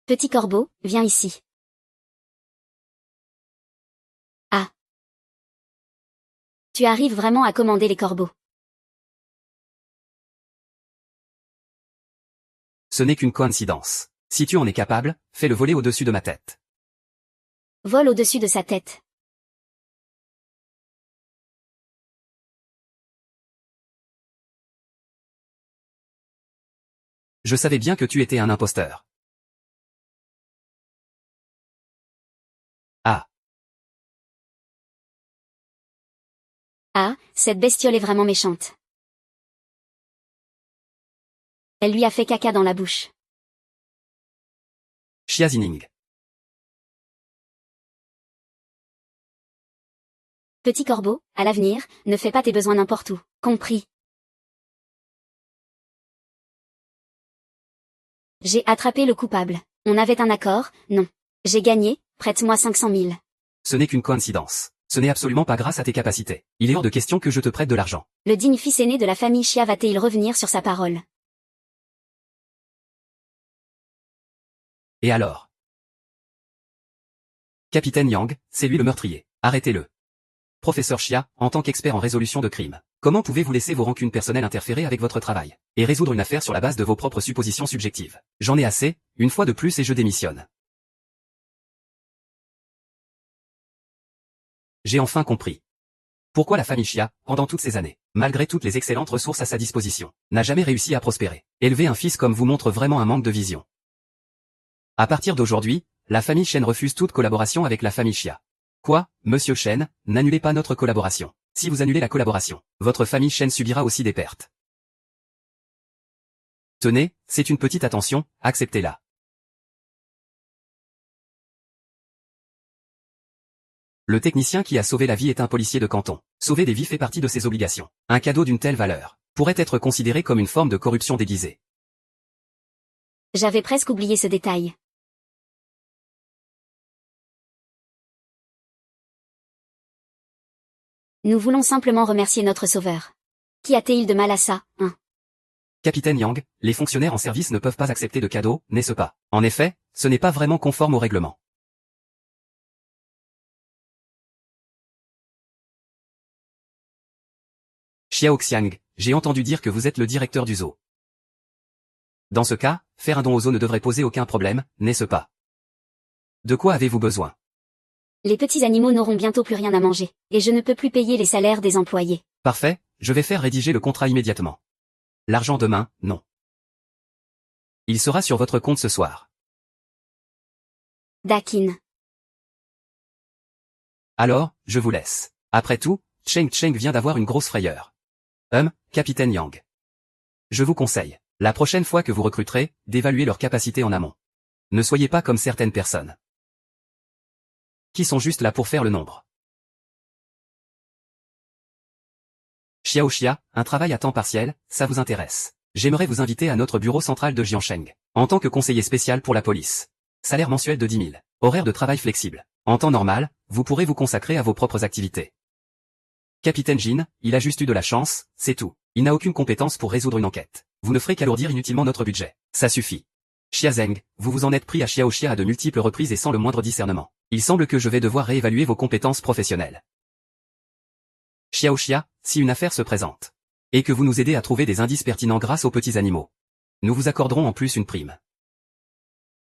Petit corbeau, viens ici. Ah. Tu arrives vraiment à commander les corbeaux. Ce n'est qu'une coïncidence. Si tu en es capable, fais-le voler au-dessus de ma tête. Vole au-dessus de sa tête. Je savais bien que tu étais un imposteur. Ah. Ah, cette bestiole est vraiment méchante. Elle lui a fait caca dans la bouche. Chia Zining. Petit corbeau, à l'avenir, ne fais pas tes besoins n'importe où. Compris. J'ai attrapé le coupable. On avait un accord, non. J'ai gagné, prête-moi 500 000. Ce n'est qu'une coïncidence. Ce n'est absolument pas grâce à tes capacités. Il est hors de question que je te prête de l'argent. Le digne fils aîné de la famille Chia va-t-il revenir sur sa parole? Et alors? Capitaine Yang, c'est lui le meurtrier. Arrêtez-le. Professeur Chia, en tant qu'expert en résolution de crimes, comment pouvez-vous laisser vos rancunes personnelles interférer avec votre travail, et résoudre une affaire sur la base de vos propres suppositions subjectives? J'en ai assez, une fois de plus et je démissionne. J'ai enfin compris. Pourquoi la famille Chia, pendant toutes ces années, malgré toutes les excellentes ressources à sa disposition, n'a jamais réussi à prospérer. Élever un fils comme vous montre vraiment un manque de vision. À partir d'aujourd'hui, la famille Chen refuse toute collaboration avec la famille Chia. Quoi, monsieur Chen, n'annulez pas notre collaboration. Si vous annulez la collaboration, votre famille Chen subira aussi des pertes. Tenez, c'est une petite attention, acceptez-la. Le technicien qui a sauvé la vie est un policier de canton. Sauver des vies fait partie de ses obligations. Un cadeau d'une telle valeur pourrait être considéré comme une forme de corruption déguisée. J'avais presque oublié ce détail. Nous voulons simplement remercier notre sauveur. Qu'y a-t-il de mal à ça, hein? Capitaine Yang, les fonctionnaires en service ne peuvent pas accepter de cadeaux, n'est-ce pas? En effet, ce n'est pas vraiment conforme au règlement. Xiao Xiang, j'ai entendu dire que vous êtes le directeur du zoo. Dans ce cas, faire un don au zoo ne devrait poser aucun problème, n'est-ce pas? De quoi avez-vous besoin? Les petits animaux n'auront bientôt plus rien à manger, et je ne peux plus payer les salaires des employés. Parfait, je vais faire rédiger le contrat immédiatement. L'argent demain, non. Il sera sur votre compte ce soir. Dakin. Alors, je vous laisse. Après tout, Cheng Cheng vient d'avoir une grosse frayeur. Capitaine Yang. Je vous conseille, la prochaine fois que vous recruterez, d'évaluer leurs capacités en amont. Ne soyez pas comme certaines personnes qui sont juste là pour faire le nombre. Xiao Xia, un travail à temps partiel, ça vous intéresse? J'aimerais vous inviter à notre bureau central de Jiansheng, en tant que conseiller spécial pour la police. Salaire mensuel de 10 000. Horaire de travail flexible. En temps normal, vous pourrez vous consacrer à vos propres activités. Capitaine Jin, il a juste eu de la chance, c'est tout. Il n'a aucune compétence pour résoudre une enquête. Vous ne ferez qu'alourdir inutilement notre budget. Ça suffit. Xia Zheng, vous vous en êtes pris à Xiao Xia à de multiples reprises et sans le moindre discernement. Il semble que je vais devoir réévaluer vos compétences professionnelles. Xiao Xia, si une affaire se présente, et que vous nous aidez à trouver des indices pertinents grâce aux petits animaux, nous vous accorderons en plus une prime.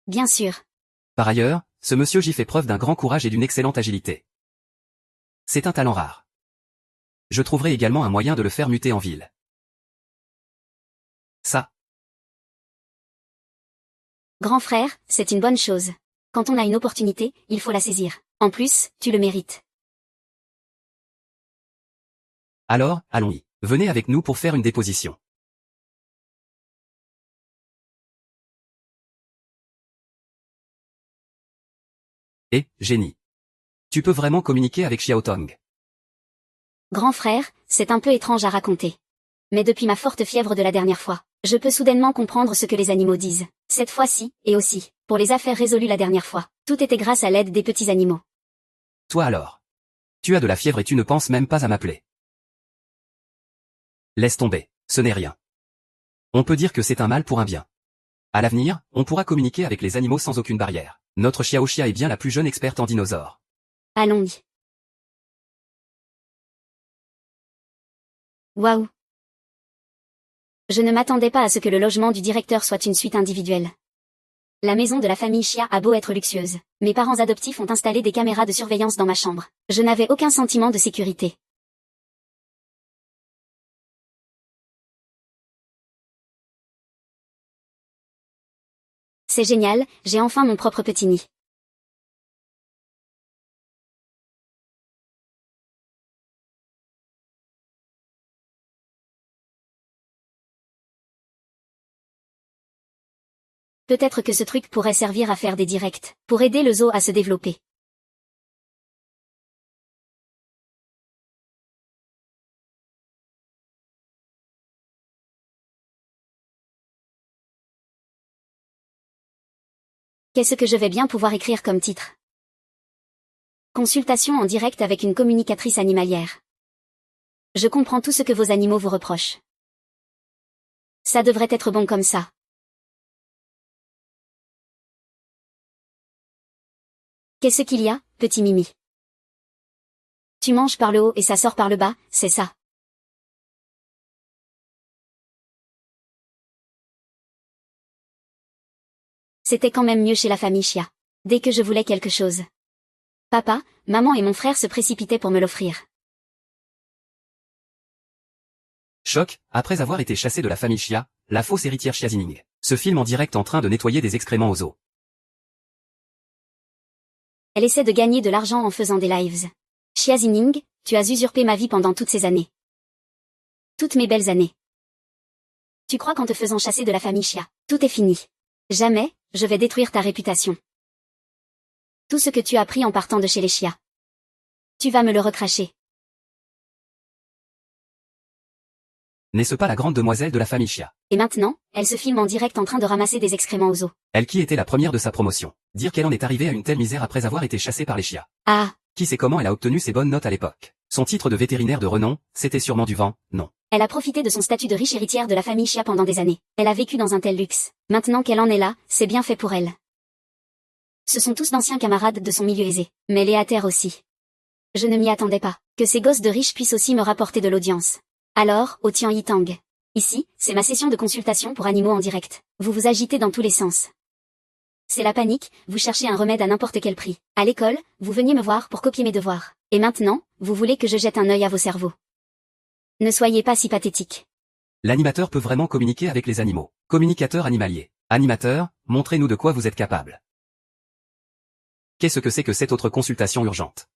Bien sûr. Par ailleurs, ce monsieur J fait preuve d'un grand courage et d'une excellente agilité. C'est un talent rare. Je trouverai également un moyen de le faire muter en ville. Ça. Grand frère, c'est une bonne chose. Quand on a une opportunité, il faut la saisir. En plus, tu le mérites. Alors, allons-y. Venez avec nous pour faire une déposition. Génie. Tu peux vraiment communiquer avec Xiao Tong. Grand frère, c'est un peu étrange à raconter. Mais depuis ma forte fièvre de la dernière fois, je peux soudainement comprendre ce que les animaux disent. Cette fois-ci, et aussi, pour les affaires résolues la dernière fois, tout était grâce à l'aide des petits animaux. Toi alors. Tu as de la fièvre et tu ne penses même pas à m'appeler. Laisse tomber, ce n'est rien. On peut dire que c'est un mal pour un bien. À l'avenir, on pourra communiquer avec les animaux sans aucune barrière. Notre Xiao Xia est bien la plus jeune experte en dinosaures. Allons-y. Waouh. Je ne m'attendais pas à ce que le logement du directeur soit une suite individuelle. La maison de la famille Xia a beau être luxueuse, mes parents adoptifs ont installé des caméras de surveillance dans ma chambre. Je n'avais aucun sentiment de sécurité. C'est génial, j'ai enfin mon propre petit nid. Peut-être que ce truc pourrait servir à faire des directs, pour aider le zoo à se développer. Qu'est-ce que je vais bien pouvoir écrire comme titre? Consultation en direct avec une communicatrice animalière. Je comprends tout ce que vos animaux vous reprochent. Ça devrait être bon comme ça. Qu'est-ce qu'il y a, petit Mimi? Tu manges par le haut et ça sort par le bas, c'est ça. C'était quand même mieux chez la famille Chia. Dès que je voulais quelque chose. Papa, maman et mon frère se précipitaient pour me l'offrir. Choc, après avoir été chassée de la famille Chia, la fausse héritière Xia Zining se filme en direct en train de nettoyer des excréments aux eaux. Elle essaie de gagner de l'argent en faisant des lives. Xia Zining, tu as usurpé ma vie pendant toutes ces années. Toutes mes belles années. Tu crois qu'en te faisant chasser de la famille Chia, tout est fini. Jamais, je vais détruire ta réputation. Tout ce que tu as pris en partant de chez les Chia. Tu vas me le recracher. N'est-ce pas la grande demoiselle de la famille Chia? Et maintenant, elle se filme en direct en train de ramasser des excréments aux eaux. Elle qui était la première de sa promotion. Dire qu'elle en est arrivée à une telle misère après avoir été chassée par les Chia. Ah, Qui sait comment elle a obtenu ses bonnes notes à l'époque? Son titre de vétérinaire de renom, c'était sûrement du vent, non. elle a profité de son statut de riche héritière de la famille Chia pendant des années. Elle a vécu dans un tel luxe. Maintenant qu'elle en est là, c'est bien fait pour elle. Ce sont tous d'anciens camarades de son milieu aisé. Mais les Terre aussi. Je ne m'y attendais pas. Que ces gosses de riches puissent aussi me rapporter de l'audience. Alors, au Tian Yitang. Ici, c'est ma session de consultation pour animaux en direct. Vous vous agitez dans tous les sens. C'est la panique, vous cherchez un remède à n'importe quel prix. À l'école, vous veniez me voir pour copier mes devoirs. Et maintenant, vous voulez que je jette un œil à vos cerveaux. Ne soyez pas si pathétique. L'animateur peut vraiment communiquer avec les animaux. Communicateur animalier. Animateur, montrez-nous de quoi vous êtes capable. Qu'est-ce que c'est que cette autre consultation urgente?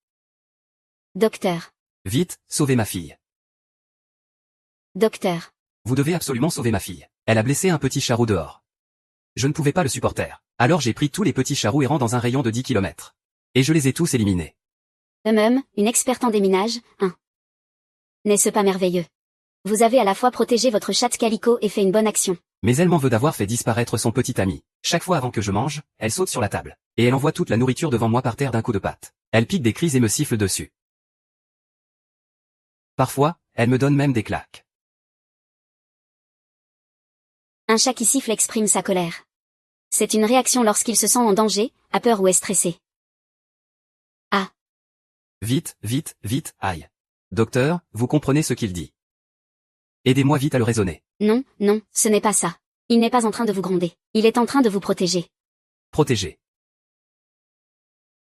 Docteur. Vite, sauvez ma fille. Docteur. Vous devez absolument sauver ma fille. Elle a blessé un petit charou dehors. Je ne pouvais pas le supporter. Alors j'ai pris tous les petits charous errants dans un rayon de 10 km. Et je les ai tous éliminés. Une experte en déminage, hein. N'est-ce pas merveilleux? Vous avez à la fois protégé votre chatte Calico et fait une bonne action. Mais elle m'en veut d'avoir fait disparaître son petit ami. Chaque fois avant que je mange, elle saute sur la table. Et elle envoie toute la nourriture devant moi par terre d'un coup de patte. Elle pique des cris et me siffle dessus. Parfois, elle me donne même des claques. Un chat qui siffle exprime sa colère. C'est une réaction lorsqu'il se sent en danger, a peur ou est stressé. Ah. Vite, vite, vite, aïe. Docteur, vous comprenez ce qu'il dit. Aidez-moi vite à le raisonner. Non, non, ce n'est pas ça. Il n'est pas en train de vous gronder. Il est en train de vous protéger. Protéger.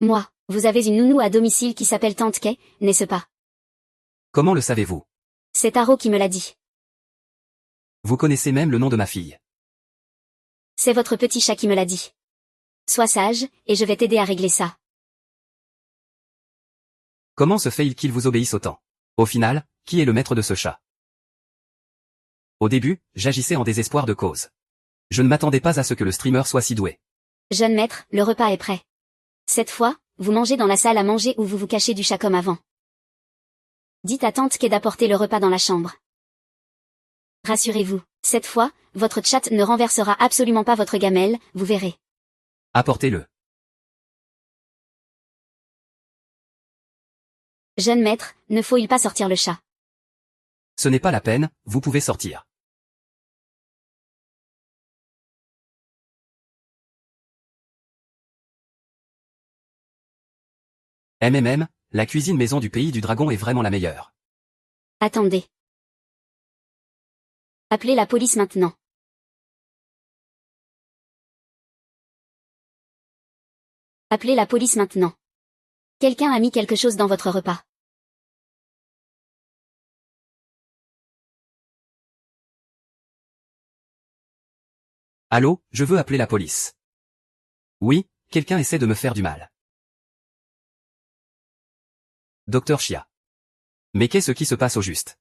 Moi, vous avez une nounou à domicile qui s'appelle Tante Kay, n'est-ce pas? Comment le savez-vous? C'est Taro qui me l'a dit. Vous connaissez même le nom de ma fille. C'est votre petit chat qui me l'a dit. Sois sage, et je vais t'aider à régler ça. Comment se fait-il qu'il vous obéisse autant? Au final, qui est le maître de ce chat? Au début, j'agissais en désespoir de cause. Je ne m'attendais pas à ce que le streamer soit si doué. Jeune maître, le repas est prêt. Cette fois, vous mangez dans la salle à manger ou vous vous cachez du chat comme avant. Dites à Tante Kay d'apporter le repas dans la chambre. Rassurez-vous, cette fois, votre chat ne renversera absolument pas votre gamelle, vous verrez. Apportez-le. Jeune maître, ne faut-il pas sortir le chat? Ce n'est pas la peine, vous pouvez sortir. La cuisine maison du pays du dragon est vraiment la meilleure. Attendez. Appelez la police maintenant. Appelez la police maintenant. Quelqu'un a mis quelque chose dans votre repas. Allô, je veux appeler la police. Oui, quelqu'un essaie de me faire du mal. Docteur Chia. Mais qu'est-ce qui se passe au juste?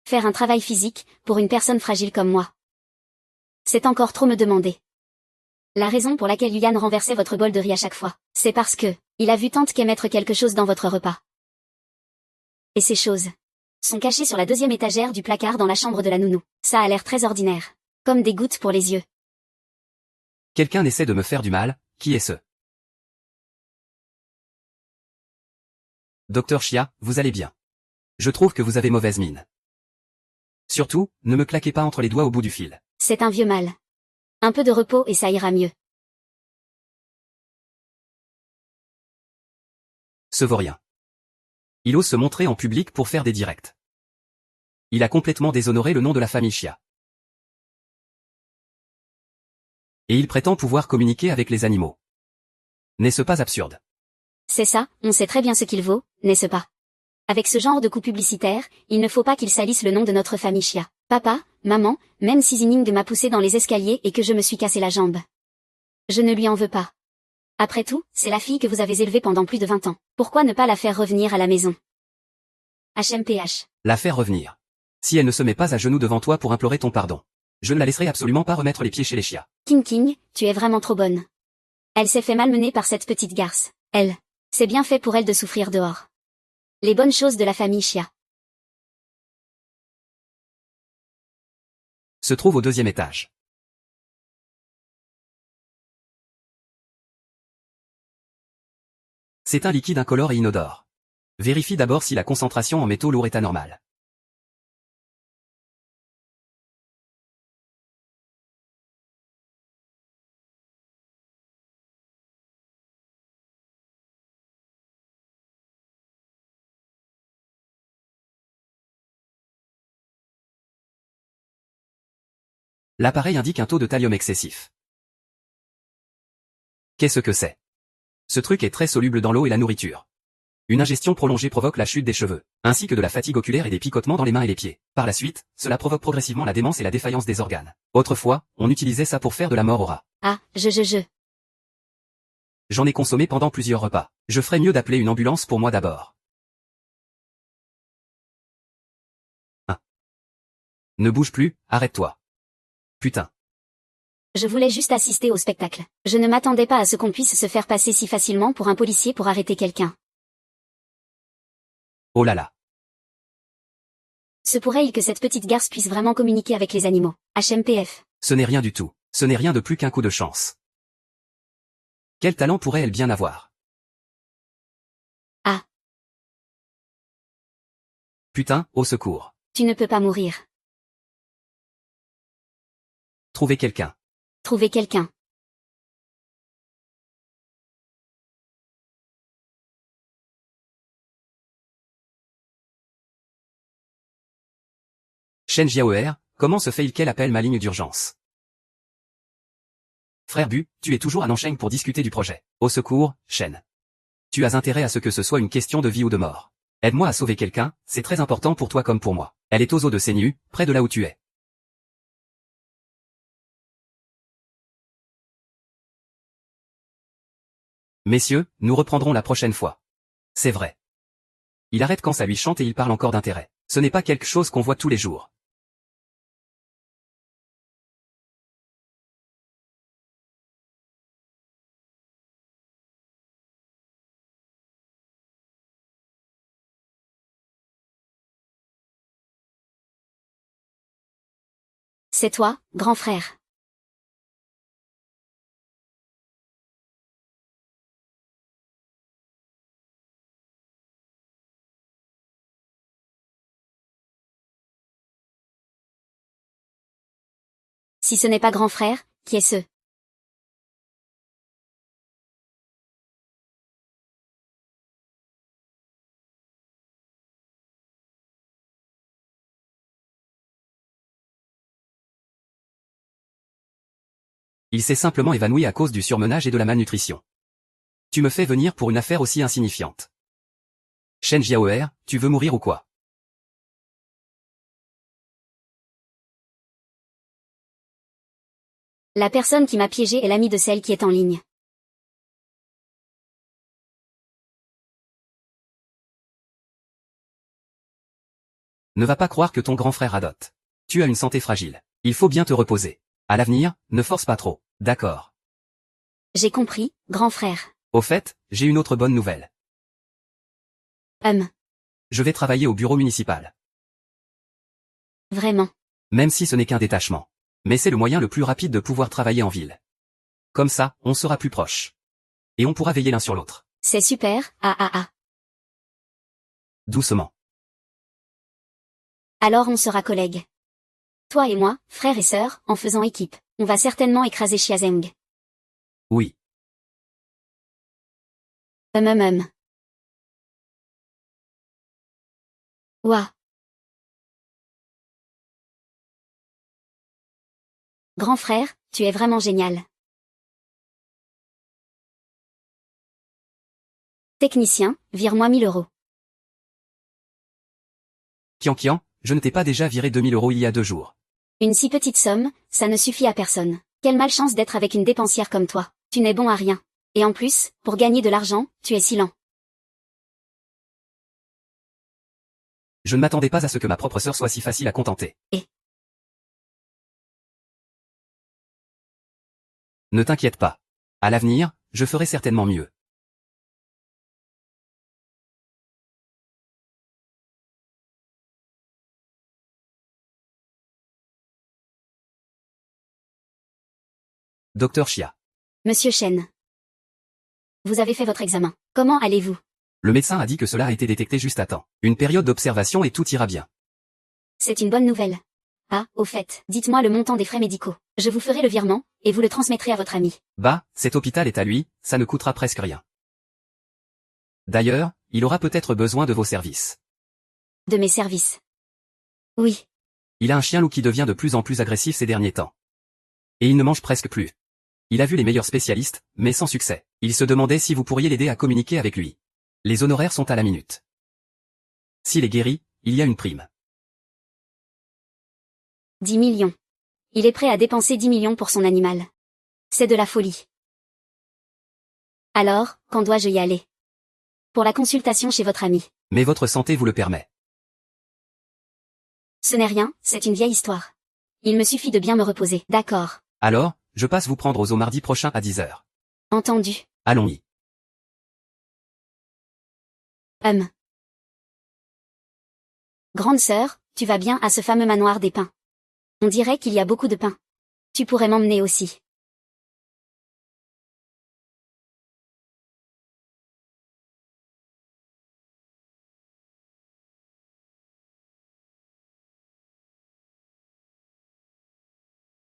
Faire un travail physique, pour une personne fragile comme moi. C'est encore trop me demander. La raison pour laquelle Yuyan renversait votre bol de riz à chaque fois, c'est parce que, il a vu Tante Kay mettre quelque chose dans votre repas. Et ces choses sont cachées sur la deuxième étagère du placard dans la chambre de la nounou. Ça a l'air très ordinaire. Comme des gouttes pour les yeux. Quelqu'un essaie de me faire du mal, qui est ce? Docteur Chia, vous allez bien. Je trouve que vous avez mauvaise mine. Surtout, ne me claquez pas entre les doigts au bout du fil. C'est un vieux mal. Un peu de repos et ça ira mieux. Ce vaut rien. Il ose se montrer en public pour faire des directs. Il a complètement déshonoré le nom de la famille Chia. Et il prétend pouvoir communiquer avec les animaux. N'est-ce pas absurde? C'est ça, on sait très bien ce qu'il vaut, n'est-ce pas? Avec ce genre de coup publicitaire, il ne faut pas qu'il salisse le nom de notre famille Chia. Papa, maman, même si Zinning m'a poussé dans les escaliers et que je me suis cassé la jambe. Je ne lui en veux pas. Après tout, c'est la fille que vous avez élevée pendant plus de 20 ans. Pourquoi ne pas la faire revenir à la maison? HMPH. La faire revenir. Si elle ne se met pas à genoux devant toi pour implorer ton pardon, je ne la laisserai absolument pas remettre les pieds chez les Chia. King, tu es vraiment trop bonne. Elle s'est fait malmener par cette petite garce. Elle. C'est bien fait pour elle de souffrir dehors. Les bonnes choses de la famille Chia. Se trouve au 2e étage. C'est un liquide incolore et inodore. Vérifie d'abord si la concentration en métaux lourds est anormale. L'appareil indique un taux de thallium excessif. Qu'est-ce que c'est? Ce truc est très soluble dans l'eau et la nourriture. Une ingestion prolongée provoque la chute des cheveux, ainsi que de la fatigue oculaire et des picotements dans les mains et les pieds. Par la suite, cela provoque progressivement la démence et la défaillance des organes. Autrefois, on utilisait ça pour faire de la mort au rat. Ah, J'en ai consommé pendant plusieurs repas. Je ferais mieux d'appeler une ambulance pour moi d'abord. Hein. Ne bouge plus, arrête-toi. Putain. Je voulais juste assister au spectacle. Je ne m'attendais pas à ce qu'on puisse se faire passer si facilement pour un policier pour arrêter quelqu'un. Oh là là. Se pourrait-il que cette petite garce puisse vraiment communiquer avec les animaux? HMPF. Ce n'est rien du tout. Ce n'est rien de plus qu'un coup de chance. Quel talent pourrait-elle bien avoir? Ah. Putain, au secours. Tu ne peux pas mourir. Trouver quelqu'un. Trouver quelqu'un. Shen Jiaoer, comment se fait-il qu'elle appelle ma ligne d'urgence? Frère Bu, tu es toujours à Nancheng pour discuter du projet. Au secours, Shen. Tu as intérêt à ce que ce soit une question de vie ou de mort. Aide-moi à sauver quelqu'un, c'est très important pour toi comme pour moi. Elle est aux eaux de Senyu, près de là où tu es. Messieurs, nous reprendrons la prochaine fois. C'est vrai. Il arrête quand ça lui chante et il parle encore d'intérêt. Ce n'est pas quelque chose qu'on voit tous les jours. C'est toi, grand frère. Si ce n'est pas grand frère, qui est-ce? Il s'est simplement évanoui à cause du surmenage et de la malnutrition. Tu me fais venir pour une affaire aussi insignifiante. Shen Jiaoer, tu veux mourir ou quoi? La personne qui m'a piégé est l'amie de celle qui est en ligne. Ne va pas croire que ton grand frère radote. Tu as une santé fragile. Il faut bien te reposer. À l'avenir, ne force pas trop. D'accord. J'ai compris, grand frère. Au fait, j'ai une autre bonne nouvelle. Je vais travailler au bureau municipal. Vraiment. Même si ce n'est qu'un détachement. Mais c'est le moyen le plus rapide de pouvoir travailler en ville. Comme ça, on sera plus proche. Et on pourra veiller l'un sur l'autre. C'est super, ah. Doucement. Alors on sera collègues. Toi et moi, frères et sœurs, en faisant équipe. On va certainement écraser Xiazeng. Oui. Ouah. Grand frère, tu es vraiment génial. Technicien, vire-moi 1000 euros. Kian, je ne t'ai pas déjà viré 2000 € il y a 2 jours. Une si petite somme, ça ne suffit à personne. Quelle malchance d'être avec une dépensière comme toi. Tu n'es bon à rien. Et en plus, pour gagner de l'argent, tu es si lent. Je ne m'attendais pas à ce que ma propre sœur soit si facile à contenter. Et Ne t'inquiète pas. À l'avenir, je ferai certainement mieux. Docteur Chia. Monsieur Chen. Vous avez fait votre examen. Comment allez-vous? Le médecin a dit que cela a été détecté juste à temps. Une période d'observation et tout ira bien. C'est une bonne nouvelle. Ah, au fait, dites-moi le montant des frais médicaux. Je vous ferai le virement, et vous le transmettrez à votre ami. Bah, cet hôpital est à lui, ça ne coûtera presque rien. D'ailleurs, il aura peut-être besoin de vos services. De mes services. Oui. Il a un chien loup qui devient de plus en plus agressif ces derniers temps. Et il ne mange presque plus. Il a vu les meilleurs spécialistes, mais sans succès. Il se demandait si vous pourriez l'aider à communiquer avec lui. Les honoraires sont à la minute. S'il est guéri, il y a une prime. 10 millions. Il est prêt à dépenser 10 millions pour son animal. C'est de la folie. Alors, quand dois-je y aller? Pour la consultation chez votre ami. Mais votre santé vous le permet. Ce n'est rien, c'est une vieille histoire. Il me suffit de bien me reposer. D'accord. Alors, je passe vous prendre au zoo mardi prochain à 10 h. Entendu. Allons-y. Grande sœur, tu vas bien à ce fameux manoir des pins. On dirait qu'il y a beaucoup de pain. Tu pourrais m'emmener aussi.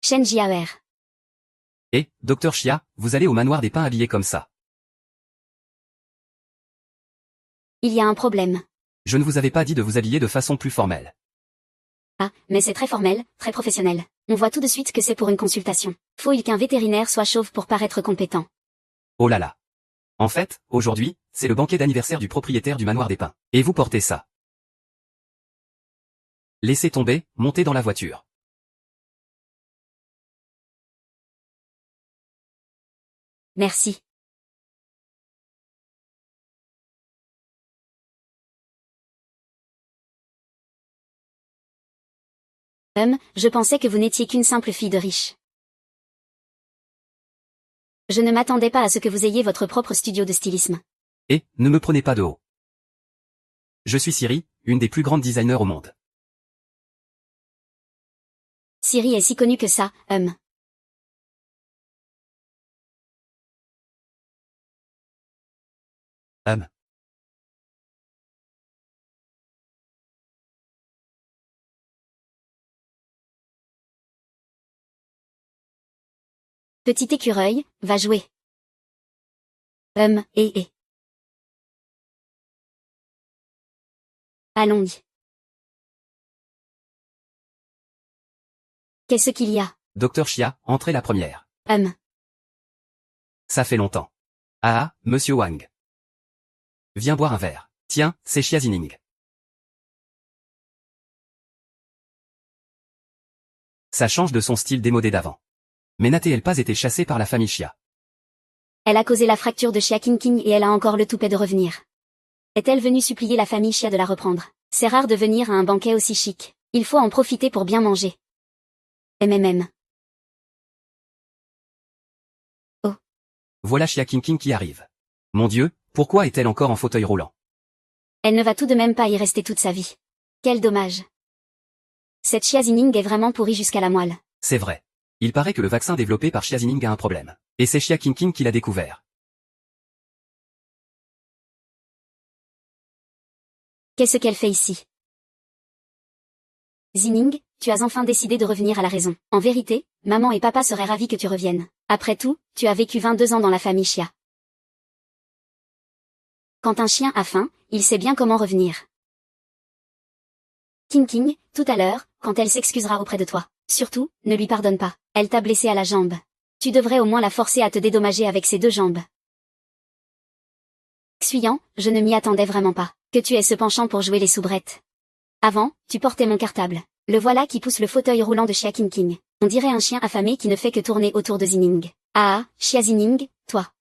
Shen Jiaer. Et, docteur Chia, vous allez au manoir des pins habillé comme ça. Il y a un problème. Je ne vous avais pas dit de vous habiller de façon plus formelle. Ah, mais c'est très formel, très professionnel. On voit tout de suite que c'est pour une consultation. Faut-il qu'un vétérinaire soit chauve pour paraître compétent. Oh là là. En fait, aujourd'hui, c'est le banquet d'anniversaire du propriétaire du manoir des pins. Et vous portez ça. Laissez tomber, montez dans la voiture. Merci. Je pensais que vous n'étiez qu'une simple fille de riche. Je ne m'attendais pas à ce que vous ayez votre propre studio de stylisme. Et, ne me prenez pas de haut. Je suis Siri, une des plus grandes designers au monde. Siri est si connue que ça, Petit écureuil, va jouer. Et. Allons-y. Qu'est-ce qu'il y a? Docteur Chia, entrez la première. Ça fait longtemps. Ah, monsieur Wang. Viens boire un verre. Tiens, c'est Xia Zining. Ça change de son style démodé d'avant. Mais n'a-t-elle pas été chassée par la famille Chia? Elle a causé la fracture de Xia Qingqing et elle a encore le toupet de revenir. Est-elle venue supplier la famille Xia de la reprendre? C'est rare de venir à un banquet aussi chic. Il faut en profiter pour bien manger. Oh. Voilà Xia Qingqing qui arrive. Mon Dieu, pourquoi est-elle encore en fauteuil roulant? Elle ne va tout de même pas y rester toute sa vie. Quel dommage. Cette Xia Zining est vraiment pourrie jusqu'à la moelle. C'est vrai. Il paraît que le vaccin développé par Xia Zining a un problème. Et c'est Xia Qingqing qui l'a découvert. Qu'est-ce qu'elle fait ici? Zining, tu as enfin décidé de revenir à la raison. En vérité, maman et papa seraient ravis que tu reviennes. Après tout, tu as vécu 22 ans dans la famille Xia. Quand un chien a faim, il sait bien comment revenir. Qingqing, tout à l'heure, quand elle s'excusera auprès de toi. Surtout, ne lui pardonne pas. Elle t'a blessé à la jambe. Tu devrais au moins la forcer à te dédommager avec ses 2 jambes. Xuyang, je ne m'y attendais vraiment pas. Que tu aies ce penchant pour jouer les soubrettes. Avant, tu portais mon cartable. Le voilà qui pousse le fauteuil roulant de Xia Qingqing. On dirait un chien affamé qui ne fait que tourner autour de Zining. Ah, Xia Zining, toi.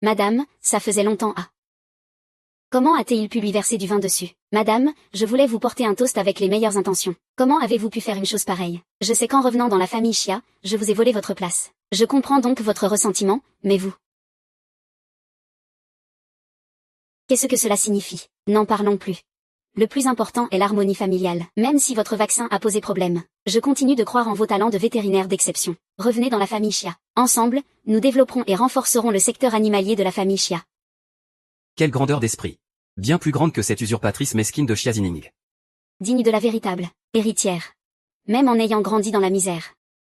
Madame, ça faisait longtemps ah. Comment a-t-il pu lui verser du vin dessus? Madame, je voulais vous porter un toast avec les meilleures intentions. Comment avez-vous pu faire une chose pareille? Je sais qu'en revenant dans la famille Xia, je vous ai volé votre place. Je comprends donc votre ressentiment, mais vous... Qu'est-ce que cela signifie? N'en parlons plus. Le plus important est l'harmonie familiale. Même si votre vaccin a posé problème, je continue de croire en vos talents de vétérinaire d'exception. Revenez dans la famille Xia. Ensemble, nous développerons et renforcerons le secteur animalier de la famille Xia. Quelle grandeur d'esprit. Bien plus grande que cette usurpatrice mesquine de Xia Zining. Digne de la véritable héritière. Même en ayant grandi dans la misère.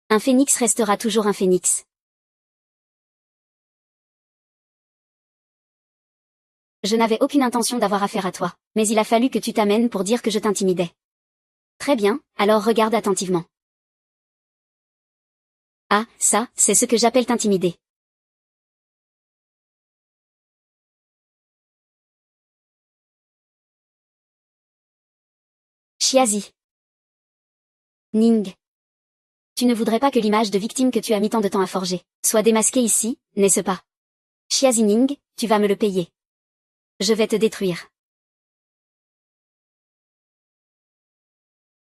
Un phénix restera toujours un phénix. Je n'avais aucune intention d'avoir affaire à toi, mais il a fallu que tu t'amènes pour dire que je t'intimidais. Très bien, alors regarde attentivement. Ah, ça, c'est ce que j'appelle t'intimider. Xiazi. Ning. Tu ne voudrais pas que l'image de victime que tu as mis tant de temps à forger soit démasquée ici, n'est-ce pas? Xiazi Ning, tu vas me le payer. Je vais te détruire.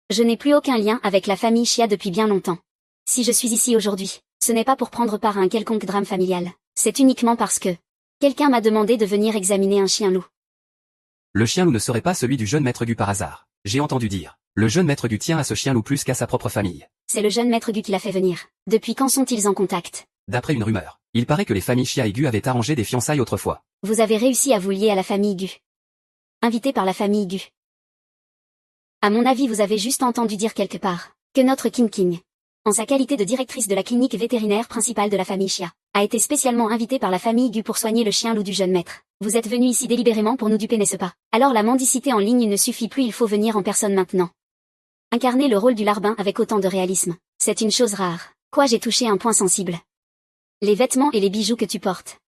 Je n'ai plus aucun lien avec la famille Xia depuis bien longtemps. Si je suis ici aujourd'hui, ce n'est pas pour prendre part à un quelconque drame familial. C'est uniquement parce que quelqu'un m'a demandé de venir examiner un chien-loup. Le chien-loup ne serait pas celui du jeune maître Gu par hasard. J'ai entendu dire. Le jeune maître Gu tient à ce chien-loup plus qu'à sa propre famille. C'est le jeune maître Gu qui l'a fait venir. Depuis quand sont-ils en contact? D'après une rumeur, il paraît que les familles Xia et Gu avaient arrangé des fiançailles autrefois. Vous avez réussi à vous lier à la famille Gu. Invité par la famille Gu. À mon avis, vous avez juste entendu dire quelque part que notre Qingqing, en sa qualité de directrice de la clinique vétérinaire principale de la famille Xia, a été spécialement invitée par la famille Gu pour soigner le chien-loup du jeune maître. Vous êtes venu ici délibérément pour nous duper, n'est-ce pas? Alors la mendicité en ligne ne suffit plus, il faut venir en personne maintenant. Incarner le rôle du larbin avec autant de réalisme, c'est une chose rare. Quoi, j'ai touché un point sensible. Les vêtements et les bijoux que tu portes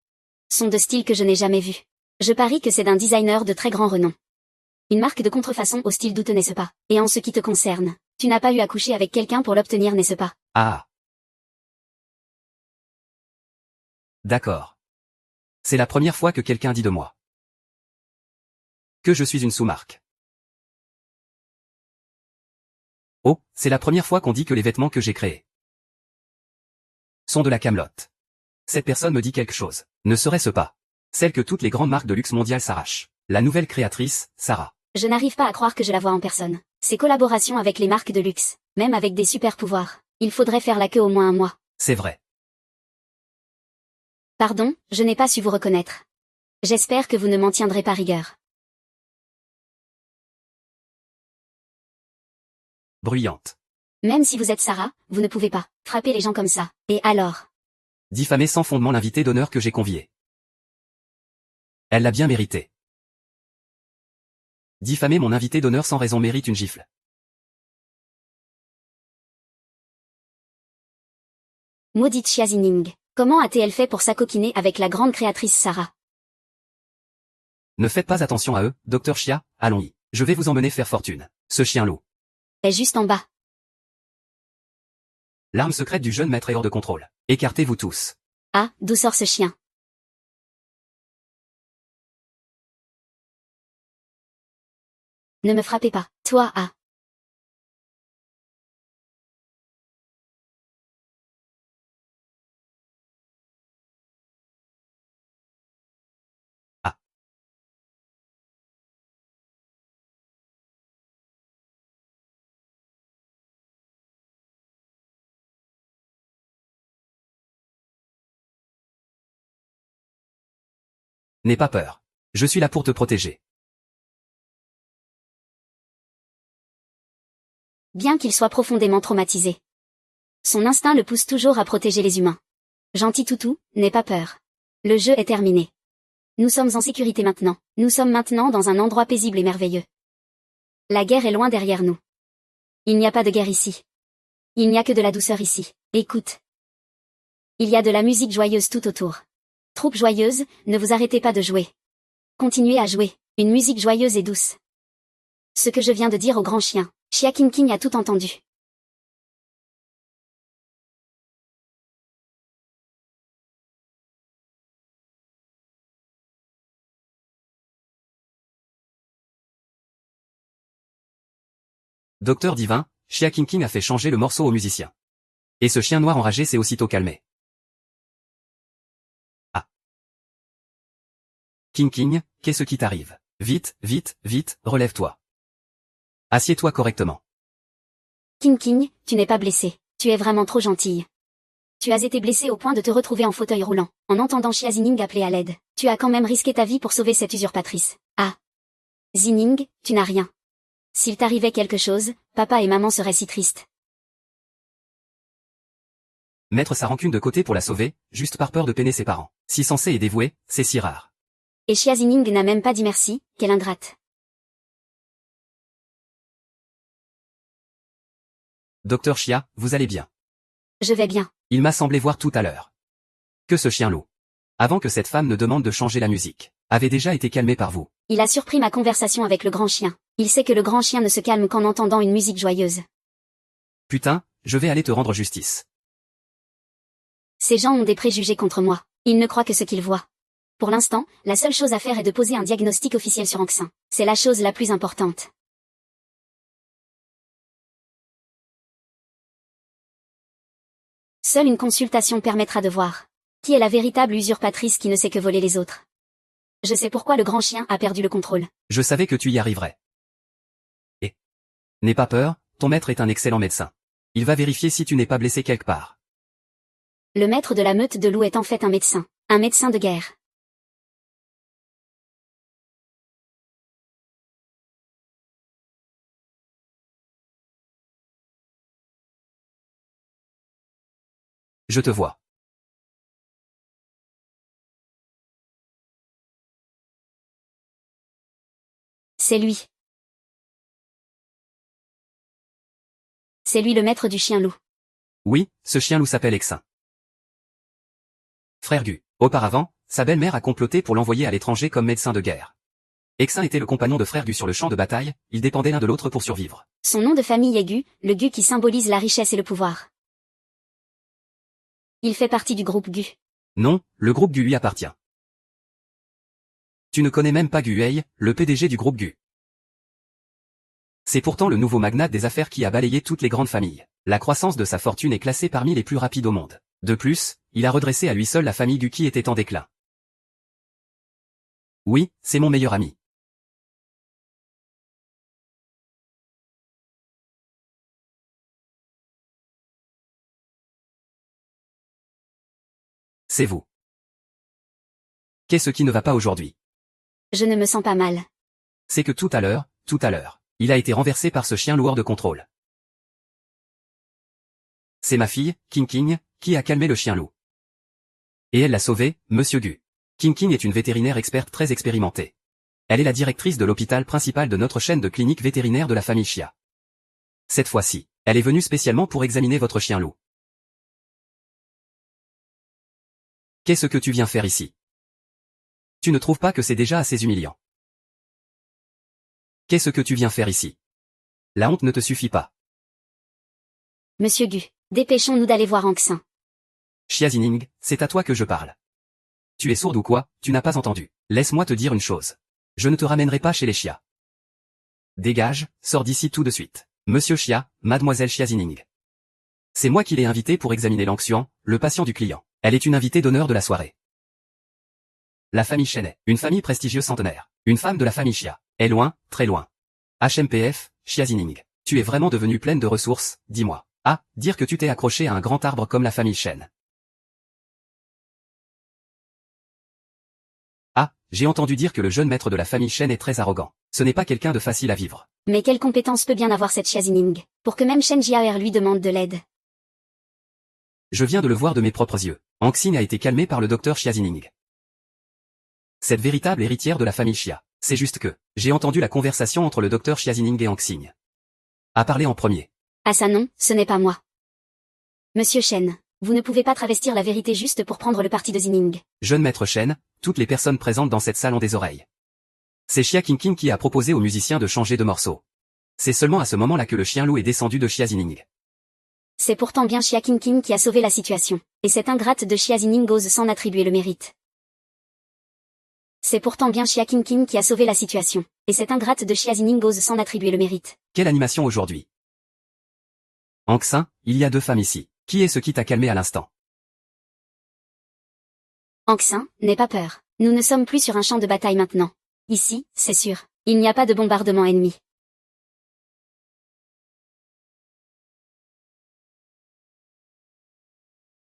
sont de style que je n'ai jamais vu. Je parie que c'est d'un designer de très grand renom. Une marque de contrefaçon au style douteux, n'est-ce pas? Et en ce qui te concerne, tu n'as pas eu à coucher avec quelqu'un pour l'obtenir, n'est-ce pas? Ah. D'accord. C'est la première fois que quelqu'un dit de moi que je suis une sous-marque. Oh, c'est la première fois qu'on dit que les vêtements que j'ai créés sont de la camelote. Cette personne me dit quelque chose. Ne serait-ce pas celle que toutes les grandes marques de luxe mondiales s'arrachent? La nouvelle créatrice, Sarah. Je n'arrive pas à croire que je la vois en personne. Ces collaborations avec les marques de luxe, même avec des super pouvoirs, il faudrait faire la queue au moins un mois. C'est vrai. Pardon, je n'ai pas su vous reconnaître. J'espère que vous ne m'en tiendrez pas rigueur. Bruyante. Même si vous êtes Sarah, vous ne pouvez pas frapper les gens comme ça. Et alors? Diffamer sans fondement l'invité d'honneur que j'ai convié. Elle l'a bien mérité. Diffamer mon invité d'honneur sans raison mérite une gifle. Maudite Xia Zining. Comment a-t-elle fait pour s'acoquiner avec la grande créatrice Sarah? Ne faites pas attention à eux, docteur Xia, allons-y. Je vais vous emmener faire fortune. Ce chien-loup est juste en bas. L'arme secrète du jeune maître est hors de contrôle. Écartez-vous tous. Ah, d'où sort ce chien? Ne me frappez pas, toi, ah. Ah. N'aie pas peur. Je suis là pour te protéger. Bien qu'il soit profondément traumatisé, son instinct le pousse toujours à protéger les humains. Gentil toutou, n'aie pas peur. Le jeu est terminé. Nous sommes en sécurité maintenant. Nous sommes maintenant dans un endroit paisible et merveilleux. La guerre est loin derrière nous. Il n'y a pas de guerre ici. Il n'y a que de la douceur ici. Écoute. Il y a de la musique joyeuse tout autour. Troupe joyeuse, ne vous arrêtez pas de jouer. Continuez à jouer. Une musique joyeuse et douce. Ce que je viens de dire au grand chien. Chia King King a tout entendu. Docteur divin, Chia King King a fait changer le morceau au musicien. Et ce chien noir enragé s'est aussitôt calmé. Ah. King King, qu'est-ce qui t'arrive? Vite, vite, vite, relève-toi. Assieds-toi correctement. King King, tu n'es pas blessé. Tu es vraiment trop gentille. Tu as été blessé au point de te retrouver en fauteuil roulant, en entendant Chia Zining appeler à l'aide. Tu as quand même risqué ta vie pour sauver cette usurpatrice. Ah. Zining, tu n'as rien. S'il t'arrivait quelque chose, papa et maman seraient si tristes. Mettre sa rancune de côté pour la sauver, juste par peur de peiner ses parents. Si sensé et dévoué, c'est si rare. Et Chia Zining n'a même pas dit merci, quelle ingrate. Docteur Chia, vous allez bien. Je vais bien. Il m'a semblé voir tout à l'heure que ce chien loup, avant que cette femme ne demande de changer la musique, avait déjà été calmé par vous. Il a surpris ma conversation avec le grand chien. Il sait que le grand chien ne se calme qu'en entendant une musique joyeuse. Putain, je vais aller te rendre justice. Ces gens ont des préjugés contre moi. Ils ne croient que ce qu'ils voient. Pour l'instant, la seule chose à faire est de poser un diagnostic officiel sur Anxin. C'est la chose la plus importante. Seule une consultation permettra de voir qui est la véritable usurpatrice qui ne sait que voler les autres. Je sais pourquoi le grand chien a perdu le contrôle. Je savais que tu y arriverais. Et n'aie pas peur, ton maître est un excellent médecin. Il va vérifier si tu n'es pas blessé quelque part. Le maître de la meute de loups est en fait un médecin de guerre. Je te vois. C'est lui. C'est lui le maître du chien loup. Oui, ce chien loup s'appelle Exin. Frère Gu. Auparavant, sa belle-mère a comploté pour l'envoyer à l'étranger comme médecin de guerre. Exin était le compagnon de frère Gu sur le champ de bataille, ils dépendaient l'un de l'autre pour survivre. Son nom de famille est Gu, le Gu qui symbolise la richesse et le pouvoir. Il fait partie du groupe Gu. Non, le groupe Gu lui appartient. Tu ne connais même pas Gu Huey, le PDG du groupe Gu. C'est pourtant le nouveau magnat des affaires qui a balayé toutes les grandes familles. La croissance de sa fortune est classée parmi les plus rapides au monde. De plus, il a redressé à lui seul la famille Gu qui était en déclin. Oui, c'est mon meilleur ami. C'est vous. Qu'est-ce qui ne va pas aujourd'hui? Je ne me sens pas mal. C'est que tout à l'heure, il a été renversé par ce chien loup hors de contrôle. C'est ma fille, King King, qui a calmé le chien loup. Et elle l'a sauvé, Monsieur Gu. King King est une vétérinaire experte très expérimentée. Elle est la directrice de l'hôpital principal de notre chaîne de cliniques vétérinaires de la famille Chia. Cette fois-ci, elle est venue spécialement pour examiner votre chien loup. Qu'est-ce que tu viens faire ici? Tu ne trouves pas que c'est déjà assez humiliant? Qu'est-ce que tu viens faire ici? La honte ne te suffit pas. Monsieur Gu, dépêchons-nous d'aller voir Anxin. Chia Zining, c'est à toi que je parle. Tu es sourde ou quoi? Tu n'as pas entendu. Laisse-moi te dire une chose. Je ne te ramènerai pas chez les Chia. Dégage, sors d'ici tout de suite. Monsieur Chia, mademoiselle Chia Zining. C'est moi qui l'ai invitée pour examiner l'Anxian, le patient du client. Elle est une invitée d'honneur de la soirée. La famille Chen, une famille prestigieuse centenaire. Une femme de la famille Chia. Est loin, très loin. HMPF, Chia Zining. Tu es vraiment devenue pleine de ressources, dis-moi. Ah, dire que tu t'es accroché à un grand arbre comme la famille Chen. Ah, j'ai entendu dire que le jeune maître de la famille Chen est très arrogant. Ce n'est pas quelqu'un de facile à vivre. Mais quelle compétence peut bien avoir cette Chia Zining, pour que même Shen Jiaer lui demande de l'aide? Je viens de le voir de mes propres yeux. Anxin a été calmé par le docteur Chia Zining. Cette véritable héritière de la famille Chia. C'est juste que, j'ai entendu la conversation entre le docteur Chia Zining et Anxin. A parlé en premier. Ah ça non, ce n'est pas moi. Monsieur Shen, Vous ne pouvez pas travestir la vérité juste pour prendre le parti de Zining. Jeune maître Shen, toutes les personnes présentes dans cette salle ont des oreilles. C'est Xia Qingqing qui a proposé aux musiciens de changer de morceau. C'est seulement à ce moment-là que le chien loup est descendu de Xia Zining. C'est pourtant bien Xia Qingqing qui a sauvé la situation. Et cette ingrate de Xia Zining ose s'en attribuer le mérite. C'est pourtant bien Xia Qingqing qui a sauvé la situation. Et cette ingrate de Xia Zining ose s'en attribuer le mérite. Quelle animation aujourd'hui. Anxin, il y a deux femmes ici. Qui est ce qui t'a calmé à l'instant? Anxin, n'aie pas peur. Nous ne sommes plus sur un champ de bataille maintenant. Ici, c'est sûr. Il n'y a pas de bombardement ennemi.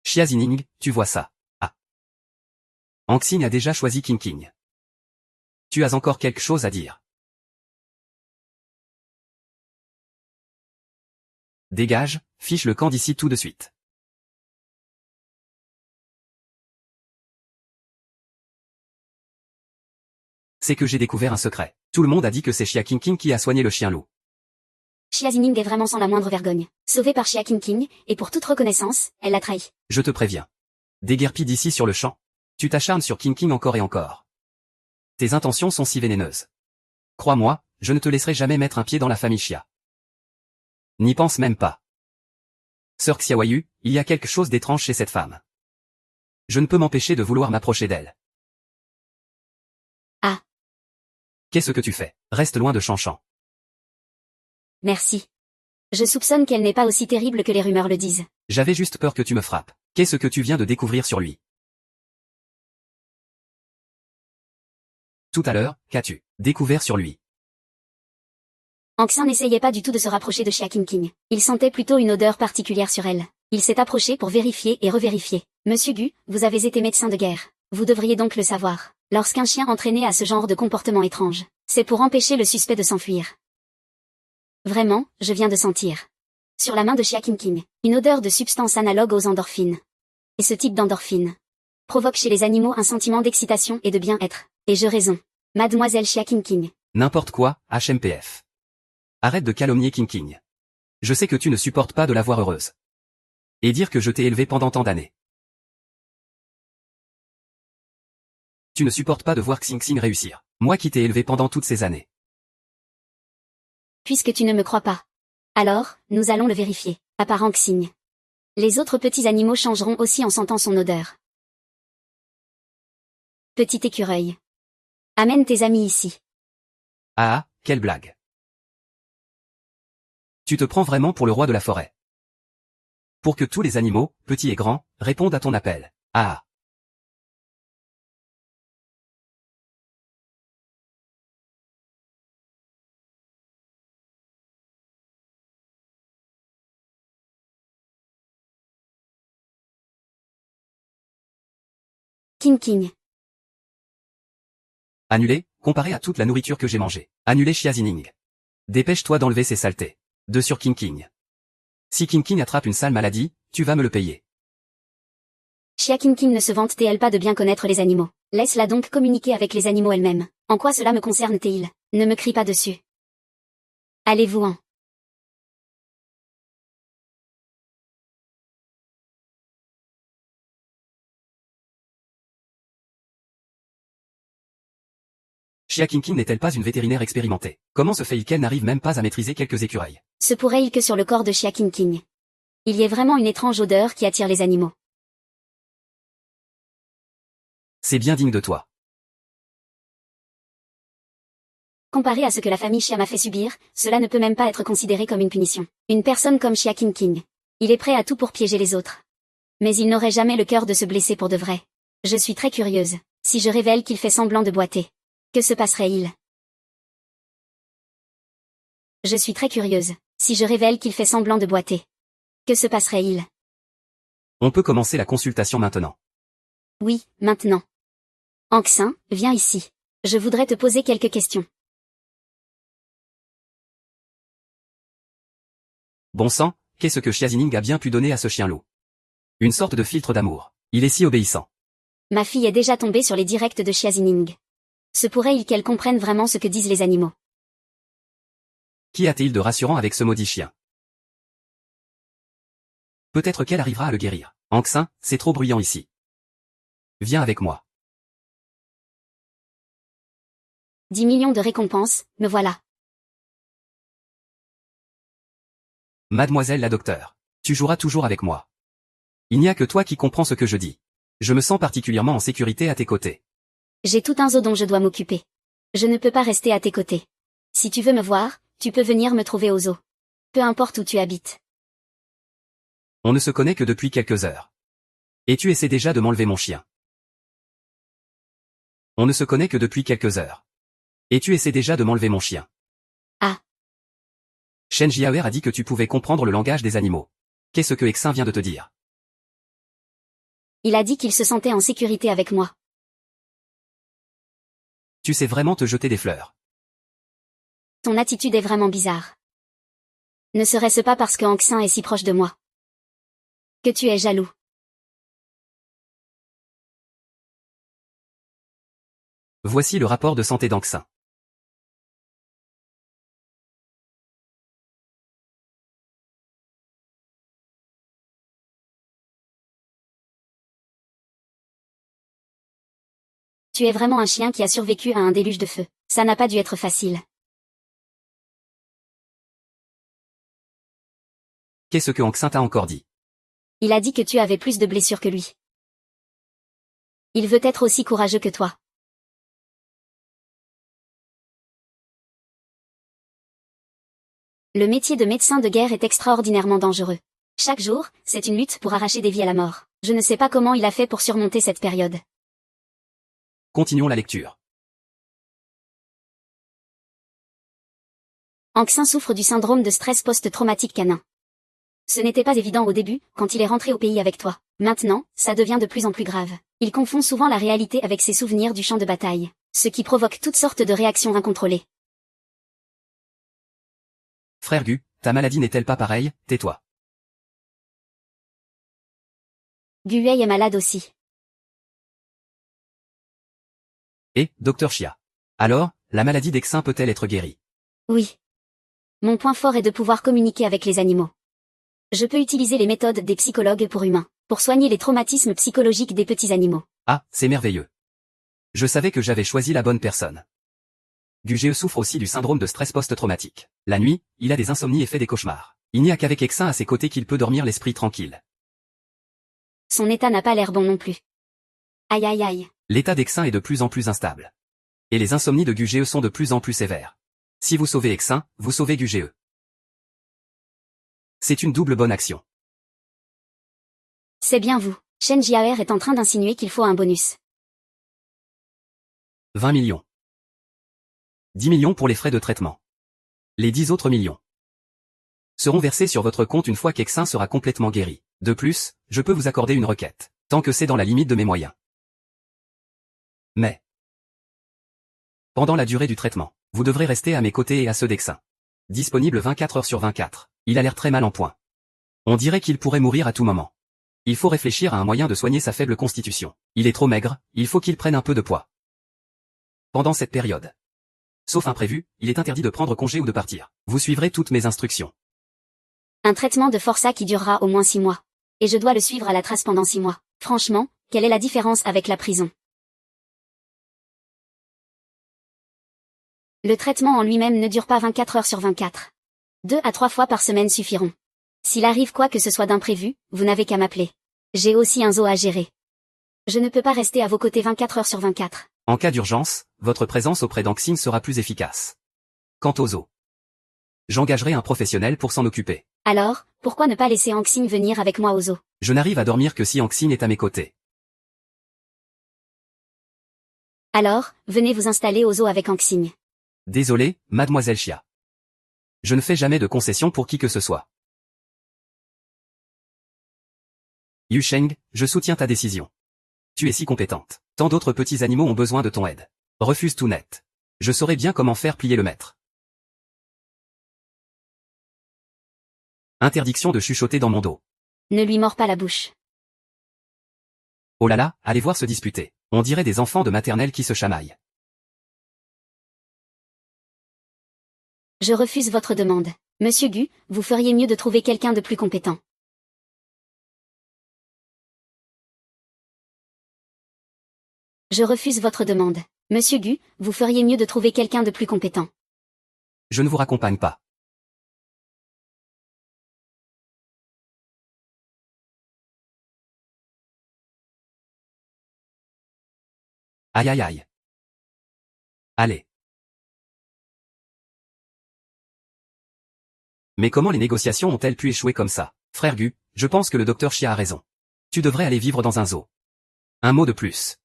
Xia Zining, tu vois ça. Ah. Anxin a déjà choisi Qingqing. Tu as encore quelque chose à dire? Dégage, fiche le camp d'ici tout de suite. C'est que j'ai découvert un secret. Tout le monde a dit que c'est Xia Qingqing qui a soigné le chien loup. Xia Zining est vraiment sans la moindre vergogne. Sauvée par Xia Qingqing, et pour toute reconnaissance, elle l'a trahi. Je te préviens. Déguerpis d'ici sur le champ. Tu t'acharnes sur Qingqing encore et encore. Tes intentions sont si vénéneuses. Crois-moi, je ne te laisserai jamais mettre un pied dans la famille Xia. N'y pense même pas. Sœur Xiaoyu, il y a quelque chose d'étrange chez cette femme. Je ne peux m'empêcher de vouloir m'approcher d'elle. Ah. Qu'est-ce que tu fais? Reste loin de Chanchan. Merci. Je soupçonne qu'elle n'est pas aussi terrible que les rumeurs le disent. J'avais juste peur que tu me frappes. Qu'est-ce que tu viens de découvrir sur lui? Tout à l'heure, qu'as-tu découvert sur lui? Anxin n'essayait pas du tout de se rapprocher de Xia Qingqing. Il sentait plutôt une odeur particulière sur elle. Il s'est approché pour vérifier et revérifier. Monsieur Gu, vous avez été médecin de guerre. Vous devriez donc le savoir. Lorsqu'un chien entraîné à ce genre de comportement étrange, c'est pour empêcher le suspect de s'enfuir. Vraiment, je viens de sentir. Sur la main de Xia Qingqing, une odeur de substance analogue aux endorphines. Et ce type d'endorphine provoque chez les animaux un sentiment d'excitation et de bien-être. Et je raison. Mademoiselle Xia Qingqing. N'importe quoi, HMPF. Arrête de calomnier Qingqing. Je sais que tu ne supportes pas de la voir heureuse. Et dire que je t'ai élevé pendant tant d'années. Tu ne supportes pas de voir Xingxing réussir. Moi qui t'ai élevé pendant toutes ces années. Puisque tu ne me crois pas. Alors, nous allons le vérifier. À part Anxing. Les autres petits animaux changeront aussi en sentant son odeur. Petit écureuil. Amène tes amis ici. Ah, quelle blague. Tu te prends vraiment pour le roi de la forêt. Pour que tous les animaux, petits et grands, répondent à ton appel. Ah. Qingqing. Annulé, comparé à toute la nourriture que j'ai mangée. Annulé Xia Zining. Dépêche-toi d'enlever ces saletés. De sur Qingqing. Si Qingqing attrape une sale maladie, tu vas me le payer. Xia Qingqing ne se vante-t-elle pas de bien connaître les animaux? Laisse-la donc communiquer avec les animaux elle-même. En quoi cela me concerne-t-il? Ne me crie pas dessus. Allez-vous-en. Xia Qingqing n'est-elle pas une vétérinaire expérimentée? Comment se fait-il qu'elle n'arrive même pas à maîtriser quelques écureuils? Se pourrait-il que sur le corps de Xia Qingqing, il y ait vraiment une étrange odeur qui attire les animaux? C'est bien digne de toi. Comparé à ce que la famille Xia m'a fait subir, cela ne peut même pas être considéré comme une punition. Une personne comme Xia Qingqing. Il est prêt à tout pour piéger les autres. Mais il n'aurait jamais le cœur de se blesser pour de vrai. Je suis très curieuse. Si je révèle qu'il fait semblant de boiter, que se passerait-il? Je suis très curieuse. Si je révèle qu'il fait semblant de boiter, que se passerait-il? On peut commencer la consultation maintenant. Oui, maintenant. Anxin, viens ici. Je voudrais te poser quelques questions. Bon sang, qu'est-ce que Xia Zining a bien pu donner à ce chien loup? Une sorte de filtre d'amour. Il est si obéissant. Ma fille est déjà tombée sur les directs de Xia Zining. Se pourrait-il qu'elle comprenne vraiment ce que disent les animaux? Qu'y a-t-il de rassurant avec ce maudit chien? Peut-être qu'elle arrivera à le guérir. Anxin, c'est trop bruyant ici. Viens avec moi. 10 millions de récompenses, me voilà. Mademoiselle la docteure. Tu joueras toujours avec moi. Il n'y a que toi qui comprends ce que je dis. Je me sens particulièrement en sécurité à tes côtés. J'ai tout un zoo dont je dois m'occuper. Je ne peux pas rester à tes côtés. Si tu veux me voir, tu peux venir me trouver au zoo. Peu importe où tu habites. On ne se connaît que depuis quelques heures. Et tu essaies déjà de m'enlever mon chien. On ne se connaît que depuis quelques heures. Et tu essaies déjà de m'enlever mon chien. Ah. Shen Jiaer a dit que tu pouvais comprendre le langage des animaux. Qu'est-ce que Exin vient de te dire? Il a dit qu'il se sentait en sécurité avec moi. Tu sais vraiment te jeter des fleurs. Ton attitude est vraiment bizarre. Ne serait-ce pas parce que Anxin est si proche de moi que tu es jaloux? Voici le rapport de santé d'Anxin. Tu es vraiment un chien qui a survécu à un déluge de feu. Ça n'a pas dû être facile. Qu'est-ce que Anxin t'a encore dit? Il a dit que tu avais plus de blessures que lui. Il veut être aussi courageux que toi. Le métier de médecin de guerre est extraordinairement dangereux. Chaque jour, c'est une lutte pour arracher des vies à la mort. Je ne sais pas comment il a fait pour surmonter cette période. Continuons la lecture. Anxin souffre du syndrome de stress post-traumatique canin. Ce n'était pas évident au début, quand il est rentré au pays avec toi. Maintenant, ça devient de plus en plus grave. Il confond souvent la réalité avec ses souvenirs du champ de bataille, ce qui provoque toutes sortes de réactions incontrôlées. Frère Gu, ta maladie n'est-elle pas pareille? Tais-toi. Guei est malade aussi. Et, docteur Chia. Alors, la maladie d'Exin peut-elle être guérie? Oui. Mon point fort est de pouvoir communiquer avec les animaux. Je peux utiliser les méthodes des psychologues pour humains, pour soigner les traumatismes psychologiques des petits animaux. Ah, c'est merveilleux. Je savais que j'avais choisi la bonne personne. Gugeo souffre aussi du syndrome de stress post-traumatique. La nuit, il a des insomnies et fait des cauchemars. Il n'y a qu'avec Exin à ses côtés qu'il peut dormir l'esprit tranquille. Son état n'a pas l'air bon non plus. Aïe aïe aïe. L'état d'Exin est de plus en plus instable. Et les insomnies de Gugeo sont de plus en plus sévères. Si vous sauvez Exin, vous sauvez Gugeo. C'est une double bonne action. C'est bien vous. Shen Jiaer est en train d'insinuer qu'il faut un bonus. 20 millions. 10 millions pour les frais de traitement. Les 10 autres millions seront versés sur votre compte une fois qu'Exin sera complètement guéri. De plus, je peux vous accorder une requête, tant que c'est dans la limite de mes moyens. Mais, pendant la durée du traitement, vous devrez rester à mes côtés et à ceux d'Exin. Disponible 24 heures sur 24. Il a l'air très mal en point. On dirait qu'il pourrait mourir à tout moment. Il faut réfléchir à un moyen de soigner sa faible constitution. Il est trop maigre, il faut qu'il prenne un peu de poids. Pendant cette période. Sauf imprévu, il est interdit de prendre congé ou de partir. Vous suivrez toutes mes instructions. Un traitement de forçat qui durera au moins 6 mois. Et je dois le suivre à la trace pendant 6 mois. Franchement, quelle est la différence avec la prison? Le traitement en lui-même ne dure pas 24 heures sur 24. 2 à 3 fois par semaine suffiront. S'il arrive quoi que ce soit d'imprévu, vous n'avez qu'à m'appeler. J'ai aussi un zoo à gérer. Je ne peux pas rester à vos côtés 24 heures sur 24. En cas d'urgence, votre présence auprès d'Anxin sera plus efficace. Quant au zoo, j'engagerai un professionnel pour s'en occuper. Alors, pourquoi ne pas laisser Anxin venir avec moi au zoo? Je n'arrive à dormir que si Anxin est à mes côtés. Alors, venez vous installer au zoo avec Anxin. Désolé, mademoiselle Chia. Je ne fais jamais de concessions pour qui que ce soit. Yu Sheng, je soutiens ta décision. Tu es si compétente. Tant d'autres petits animaux ont besoin de ton aide. Refuse tout net. Je saurai bien comment faire plier le maître. Interdiction de chuchoter dans mon dos. Ne lui mords pas la bouche. Oh là là, allez voir se disputer. On dirait des enfants de maternelle qui se chamaillent. Je refuse votre demande. Monsieur Gu, vous feriez mieux de trouver quelqu'un de plus compétent. Je refuse votre demande. Monsieur Gu, vous feriez mieux de trouver quelqu'un de plus compétent. Je ne vous raccompagne pas. Aïe aïe aïe. Allez. Mais comment les négociations ont-elles pu échouer comme ça? Frère Gu, je pense que le docteur Chia a raison. Tu devrais aller vivre dans un zoo. Un mot de plus.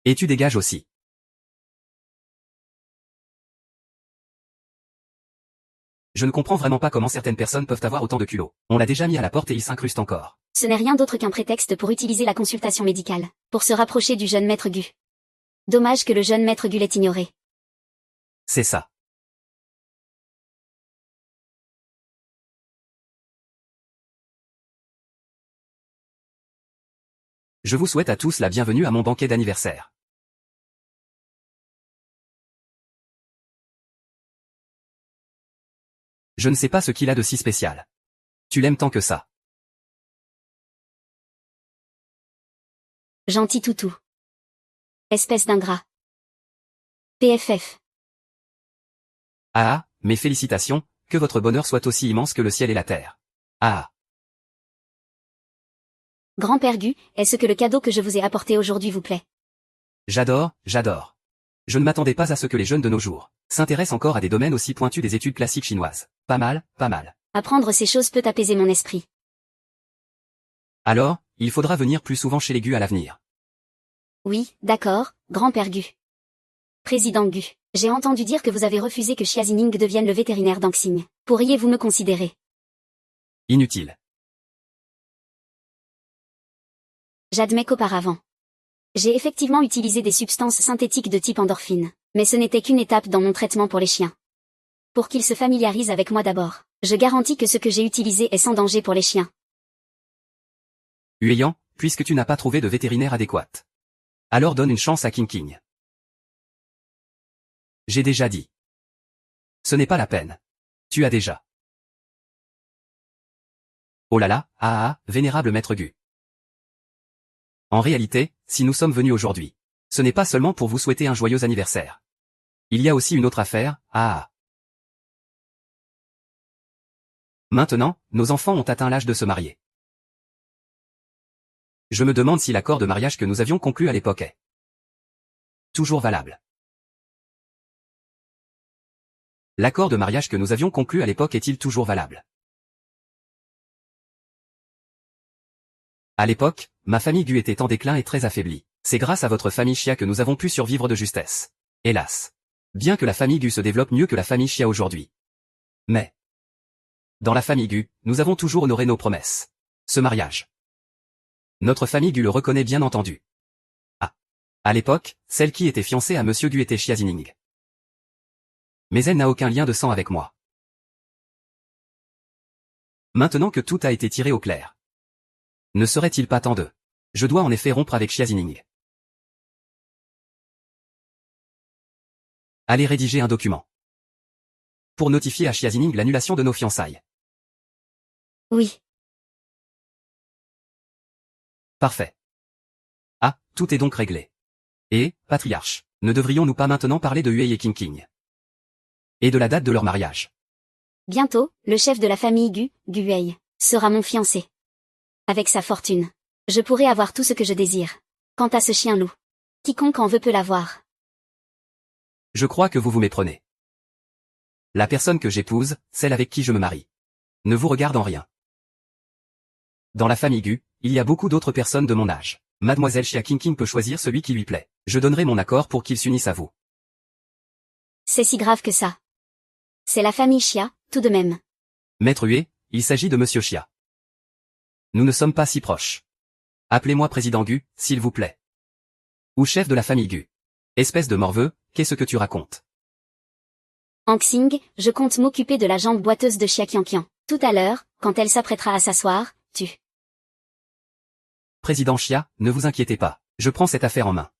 Et tu dégages aussi. Je ne comprends vraiment pas comment certaines personnes peuvent avoir autant de culot. On l'a déjà mis à la porte et il s'incruste encore. Ce n'est rien d'autre qu'un prétexte pour utiliser la consultation médicale, pour se rapprocher du jeune maître Gu. Dommage que le jeune maître Gu l'ait ignoré. C'est ça. Je vous souhaite à tous la bienvenue à mon banquet d'anniversaire. Je ne sais pas ce qu'il a de si spécial. Tu l'aimes tant que ça. Gentil toutou. Espèce d'ingrat. PFF. Ah, mes félicitations, que votre bonheur soit aussi immense que le ciel et la terre. Ah. Grand-père Gu, est-ce que le cadeau que je vous ai apporté aujourd'hui vous plaît? J'adore, j'adore. Je ne m'attendais pas à ce que les jeunes de nos jours s'intéressent encore à des domaines aussi pointus des études classiques chinoises. Pas mal, pas mal. Apprendre ces choses peut apaiser mon esprit. Alors, il faudra venir plus souvent chez les Gu à l'avenir. Oui, d'accord, grand-père Gu. Président Gu, j'ai entendu dire que vous avez refusé que Xia Zining devienne le vétérinaire d'Anxing. Pourriez-vous me considérer? Inutile. J'admets qu'auparavant, j'ai effectivement utilisé des substances synthétiques de type endorphine, mais ce n'était qu'une étape dans mon traitement pour les chiens. Pour qu'ils se familiarisent avec moi d'abord, je garantis que ce que j'ai utilisé est sans danger pour les chiens. Huiyan, puisque tu n'as pas trouvé de vétérinaire adéquat. Alors donne une chance à King King. J'ai déjà dit. Ce n'est pas la peine. Tu as déjà. Oh là là, vénérable maître Gu. En réalité, si nous sommes venus aujourd'hui, ce n'est pas seulement pour vous souhaiter un joyeux anniversaire. Il y a aussi une autre affaire, Maintenant, nos enfants ont atteint l'âge de se marier. Je me demande si l'accord de mariage que nous avions conclu à l'époque est toujours valable. L'accord de mariage que nous avions conclu à l'époque est-il toujours valable? À l'époque, ma famille Gu était en déclin et très affaiblie. C'est grâce à votre famille Xia que nous avons pu survivre de justesse. Hélas. Bien que la famille Gu se développe mieux que la famille Xia aujourd'hui. Mais, dans la famille Gu, nous avons toujours honoré nos promesses. Ce mariage. Notre famille Gu le reconnaît bien entendu. À l'époque, celle qui était fiancée à Monsieur Gu était Xia Zining. Mais elle n'a aucun lien de sang avec moi. Maintenant que tout a été tiré au clair. Ne serait-il pas temps de... Je dois en effet rompre avec Xia Zining. Allez rédiger un document. Pour notifier à Xia Zining l'annulation de nos fiançailles. Oui. Parfait. Ah, tout est donc réglé. Et, patriarche, ne devrions-nous pas maintenant parler de Huey et King King? Et de la date de leur mariage. Bientôt, le chef de la famille Gu, Guwei, sera mon fiancé. Avec sa fortune, je pourrai avoir tout ce que je désire. Quant à ce chien loup, quiconque en veut peut l'avoir. Je crois que vous vous méprenez. La personne que j'épouse, celle avec qui je me marie, ne vous regarde en rien. Dans la famille Gu, il y a beaucoup d'autres personnes de mon âge. Mademoiselle Xia King King peut choisir celui qui lui plaît. Je donnerai mon accord pour qu'ils s'unissent à vous. C'est si grave que ça. C'est la famille Xia, tout de même. Maître Huey, il s'agit de Monsieur Xia. Nous ne sommes pas si proches. Appelez-moi président Gu, s'il vous plaît. Ou chef de la famille Gu. Espèce de morveux, qu'est-ce que tu racontes? Anxing, je compte m'occuper de la jambe boiteuse de Xia Qianqian. Tout à l'heure, quand elle s'apprêtera à s'asseoir, tu... Président Xia, ne vous inquiétez pas, je prends cette affaire en main.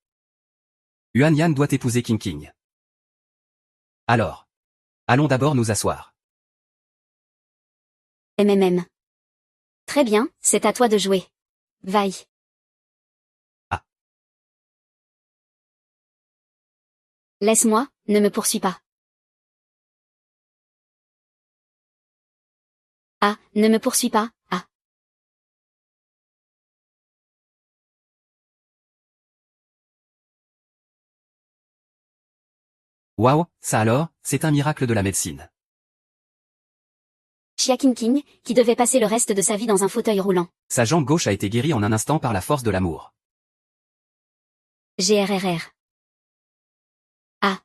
Yuan Yan doit épouser King King. Alors, allons d'abord nous asseoir. MMM. Très bien, c'est à toi de jouer. Vaille. Laisse-moi, ne me poursuis pas. Ah, ne me poursuis pas, ah. Waouh, ça alors, c'est un miracle de la médecine. Chia King King, qui devait passer le reste de sa vie dans un fauteuil roulant. Sa jambe gauche a été guérie en un instant par la force de l'amour. GRRR. Ah.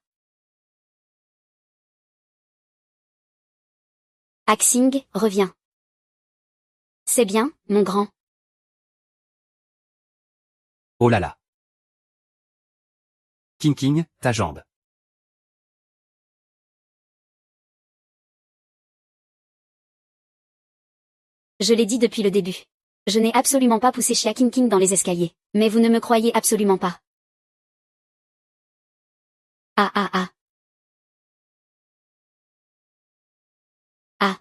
Axing, reviens. C'est bien, mon grand. Oh là là. King King, ta jambe. Je l'ai dit depuis le début. Je n'ai absolument pas poussé Chia King King dans les escaliers. Mais vous ne me croyez absolument pas. Ah ah ah. Ah.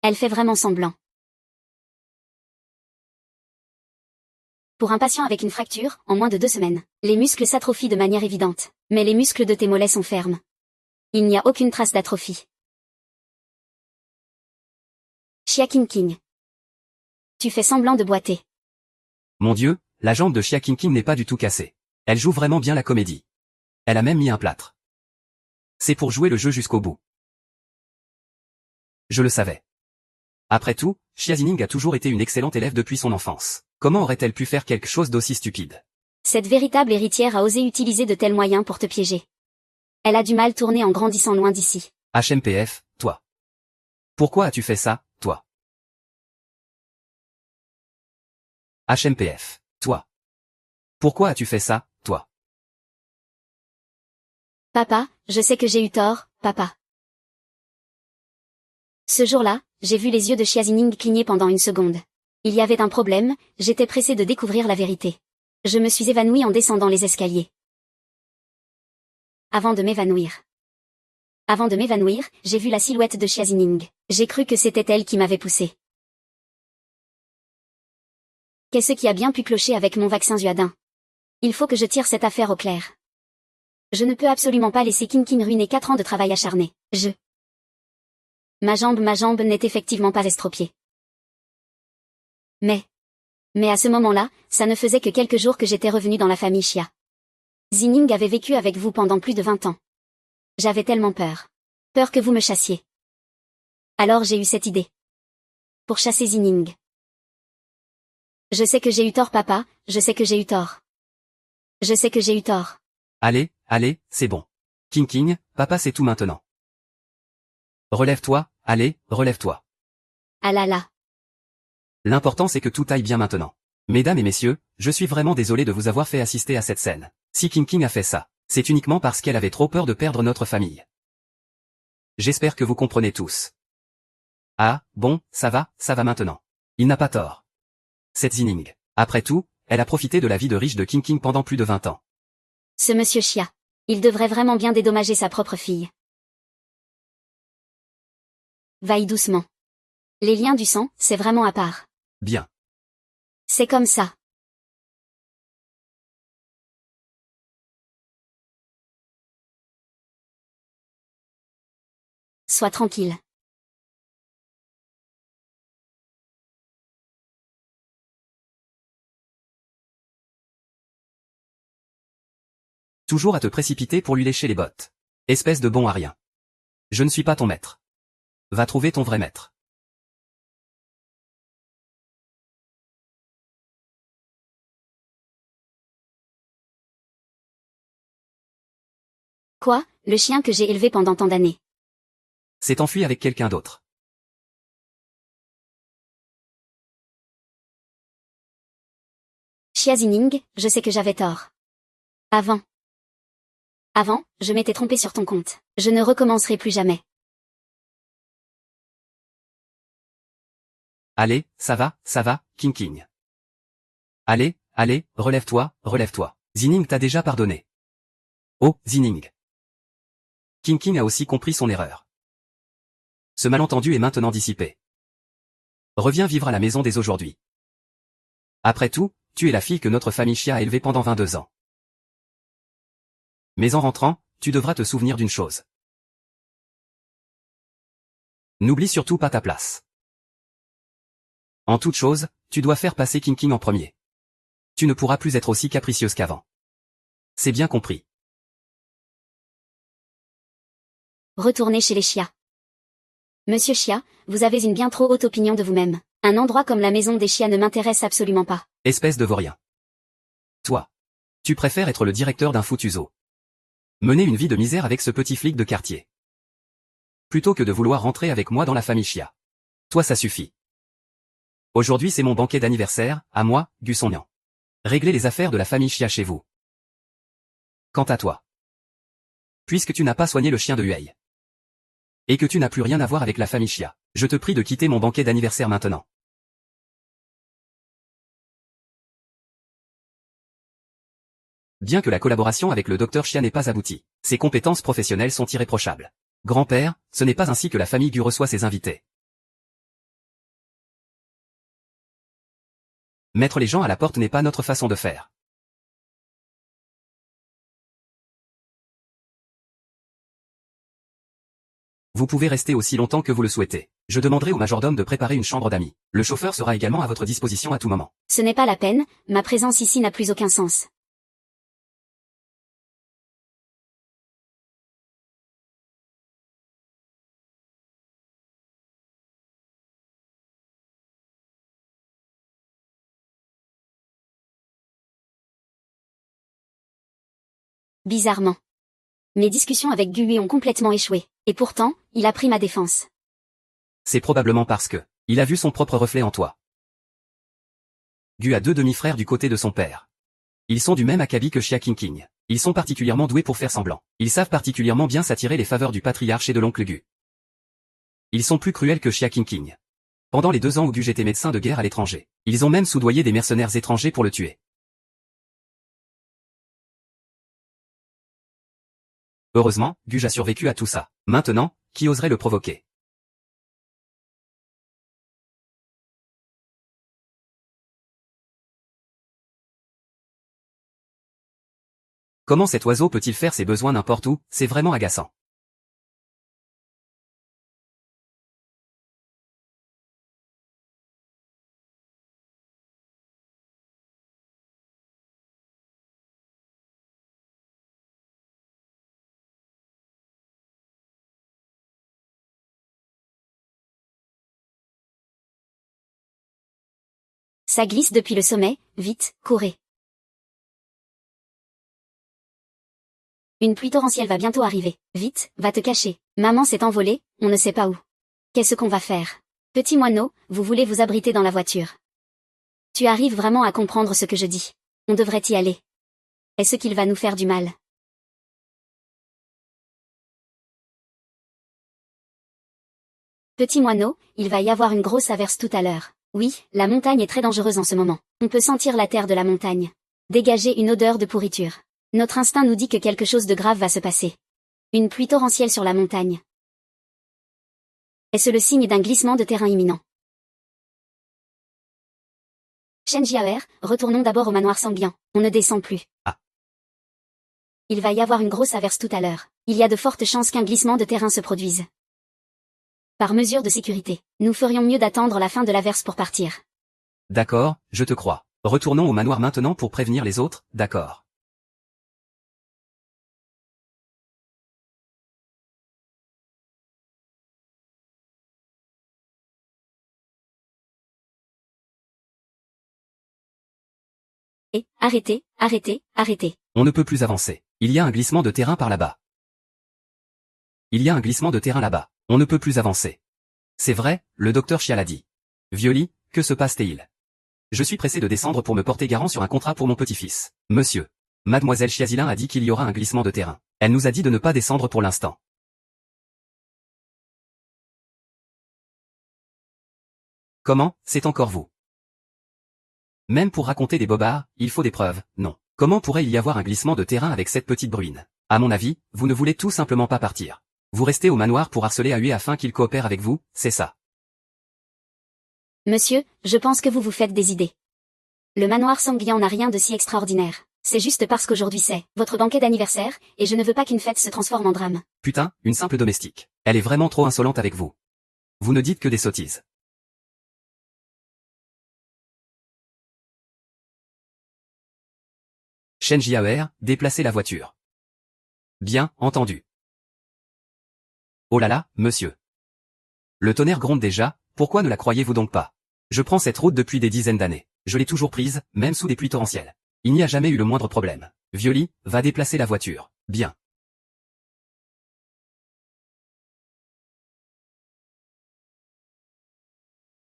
Elle fait vraiment semblant. Pour un patient avec une fracture, en moins de 2 semaines, les muscles s'atrophient de manière évidente. Mais les muscles de tes mollets sont fermes. Il n'y a aucune trace d'atrophie. Chia King King. Tu fais semblant de boiter. Mon Dieu, la jambe de Chia King King n'est pas du tout cassée. Elle joue vraiment bien la comédie. Elle a même mis un plâtre. C'est pour jouer le jeu jusqu'au bout. Je le savais. Après tout, Xia Zining a toujours été une excellente élève depuis son enfance. Comment aurait-elle pu faire quelque chose d'aussi stupide? Cette véritable héritière a osé utiliser de tels moyens pour te piéger. Elle a du mal tourner en grandissant loin d'ici. HMPF, toi. Pourquoi as-tu fait ça, toi? HMPF, toi. Pourquoi as-tu fait ça, toi? Papa, je sais que j'ai eu tort, papa. Ce jour-là, j'ai vu les yeux de Xia Zining cligner pendant une seconde. Il y avait un problème, j'étais pressée de découvrir la vérité. Je me suis évanouie en descendant les escaliers. Avant de m'évanouir, j'ai vu la silhouette de Xia Zining. J'ai cru que c'était elle qui m'avait poussée. Qu'est-ce qui a bien pu clocher avec mon vaccin Zuadin? Il faut que je tire cette affaire au clair. Je ne peux absolument pas laisser King King ruiner 4 ans de travail acharné. Ma jambe n'est effectivement pas estropiée. Mais à ce moment-là, ça ne faisait que quelques jours que j'étais revenue dans la famille Xia. Zining avait vécu avec vous pendant plus de 20 ans. J'avais tellement peur. Peur que vous me chassiez. Alors j'ai eu cette idée. Pour chasser Zining. Je sais que j'ai eu tort papa, je sais que j'ai eu tort. Je sais que j'ai eu tort. Allez, allez, c'est bon. King King, papa sait tout maintenant. Relève-toi, allez, relève-toi. Ah là là. L'important c'est que tout aille bien maintenant. Mesdames et messieurs, je suis vraiment désolé de vous avoir fait assister à cette scène. Si King King a fait ça, c'est uniquement parce qu'elle avait trop peur de perdre notre famille. J'espère que vous comprenez tous. Ah, bon, ça va maintenant. Il n'a pas tort. Cette Zining. Après tout, elle a profité de la vie de riche de King King pendant plus de 20 ans. Ce monsieur Xia. Il devrait vraiment bien dédommager sa propre fille. Vaille doucement. Les liens du sang, c'est vraiment à part. Bien. C'est comme ça. Sois tranquille. Toujours à te précipiter pour lui lécher les bottes. Espèce de bon à rien. Je ne suis pas ton maître. Va trouver ton vrai maître. Quoi, le chien que j'ai élevé pendant tant d'années? S'est enfui avec quelqu'un d'autre. Xia Zining, je sais que j'avais tort. Avant, je m'étais trompée sur ton compte. Je ne recommencerai plus jamais. Allez, ça va, King King. Allez, allez, relève-toi, relève-toi. Zining t'a déjà pardonné. Oh, Zining. King King a aussi compris son erreur. Ce malentendu est maintenant dissipé. Reviens vivre à la maison dès aujourd'hui. Après tout, tu es la fille que notre famille Chia a élevée pendant 22 ans. Mais en rentrant, tu devras te souvenir d'une chose. N'oublie surtout pas ta place. En toute chose, tu dois faire passer King King en premier. Tu ne pourras plus être aussi capricieuse qu'avant. C'est bien compris. Retournez chez les Chia. Monsieur Chia, vous avez une bien trop haute opinion de vous-même. Un endroit comme la maison des Chia ne m'intéresse absolument pas. Espèce de vaurien. Toi. Tu préfères être le directeur d'un foutu zoo. Mener une vie de misère avec ce petit flic de quartier. Plutôt que de vouloir rentrer avec moi dans la famille Chia. Toi ça suffit. Aujourd'hui c'est mon banquet d'anniversaire, à moi, Gu Sonnian. Réglez les affaires de la famille Chia chez vous. Quant à toi. Puisque tu n'as pas soigné le chien de Huey. Et que tu n'as plus rien à voir avec la famille Chia, je te prie de quitter mon banquet d'anniversaire maintenant. Bien que la collaboration avec le docteur Chia n'ait pas abouti, ses compétences professionnelles sont irréprochables. Grand-père, ce n'est pas ainsi que la famille Gu reçoit ses invités. Mettre les gens à la porte n'est pas notre façon de faire. Vous pouvez rester aussi longtemps que vous le souhaitez. Je demanderai au majordome de préparer une chambre d'amis. Le chauffeur sera également à votre disposition à tout moment. Ce n'est pas la peine, ma présence ici n'a plus aucun sens. Bizarrement. Mes discussions avec Gu ont complètement échoué. Et pourtant, il a pris ma défense. C'est probablement parce que il a vu son propre reflet en toi. Gu a 2 demi-frères du côté de son père. Ils sont du même acabit que Chia King King. Ils sont particulièrement doués pour faire semblant. Ils savent particulièrement bien s'attirer les faveurs du patriarche et de l'oncle Gu. Ils sont plus cruels que Chia King King. Pendant les 2 ans où Gu était médecin de guerre à l'étranger, ils ont même soudoyé des mercenaires étrangers pour le tuer. Heureusement, Gu a survécu à tout ça. Maintenant, qui oserait le provoquer? Comment cet oiseau peut-il faire ses besoins n'importe où? C'est vraiment agaçant. Ça glisse depuis le sommet, vite, courez. Une pluie torrentielle va bientôt arriver. Vite, va te cacher. Maman s'est envolée, on ne sait pas où. Qu'est-ce qu'on va faire? Petit moineau, vous voulez vous abriter dans la voiture. Tu arrives vraiment à comprendre ce que je dis. On devrait y aller. Est-ce qu'il va nous faire du mal? Petit moineau, il va y avoir une grosse averse tout à l'heure. Oui, la montagne est très dangereuse en ce moment. On peut sentir la terre de la montagne. Dégager une odeur de pourriture. Notre instinct nous dit que quelque chose de grave va se passer. Une pluie torrentielle sur la montagne. Est-ce le signe d'un glissement de terrain imminent? Shen Jiaer, retournons d'abord au manoir sangliant. On ne descend plus. Ah. Il va y avoir une grosse averse tout à l'heure. Il y a de fortes chances qu'un glissement de terrain se produise. Par mesure de sécurité, nous ferions mieux d'attendre la fin de l'averse pour partir. D'accord, je te crois. Retournons au manoir maintenant pour prévenir les autres, d'accord. Arrêtez, arrêtez, arrêtez. On ne peut plus avancer. Il y a un glissement de terrain par là-bas. Il y a un glissement de terrain là-bas. On ne peut plus avancer. C'est vrai, le docteur Chia l'a dit. Violi, que se passe-t-il? Je suis pressé de descendre pour me porter garant sur un contrat pour mon petit-fils. Monsieur. Mademoiselle Chiazilin a dit qu'il y aura un glissement de terrain. Elle nous a dit de ne pas descendre pour l'instant. Comment, c'est encore vous? Même pour raconter des bobards, il faut des preuves, non. Comment pourrait il y avoir un glissement de terrain avec cette petite bruine? À mon avis, vous ne voulez tout simplement pas partir. Vous restez au manoir pour harceler Aue afin qu'il coopère avec vous, c'est ça. Monsieur, je pense que vous vous faites des idées. Le manoir Sanglian n'a rien de si extraordinaire. C'est juste parce qu'aujourd'hui c'est votre banquet d'anniversaire, et je ne veux pas qu'une fête se transforme en drame. Putain, une simple domestique. Elle est vraiment trop insolente avec vous. Vous ne dites que des sottises. Shen Jiaer, déplacez la voiture. Bien, entendu. Oh là là, monsieur. Le tonnerre gronde déjà, pourquoi ne la croyez-vous donc pas? Je prends cette route depuis des dizaines d'années. Je l'ai toujours prise, même sous des pluies torrentielles. Il n'y a jamais eu le moindre problème. Violi, va déplacer la voiture. Bien.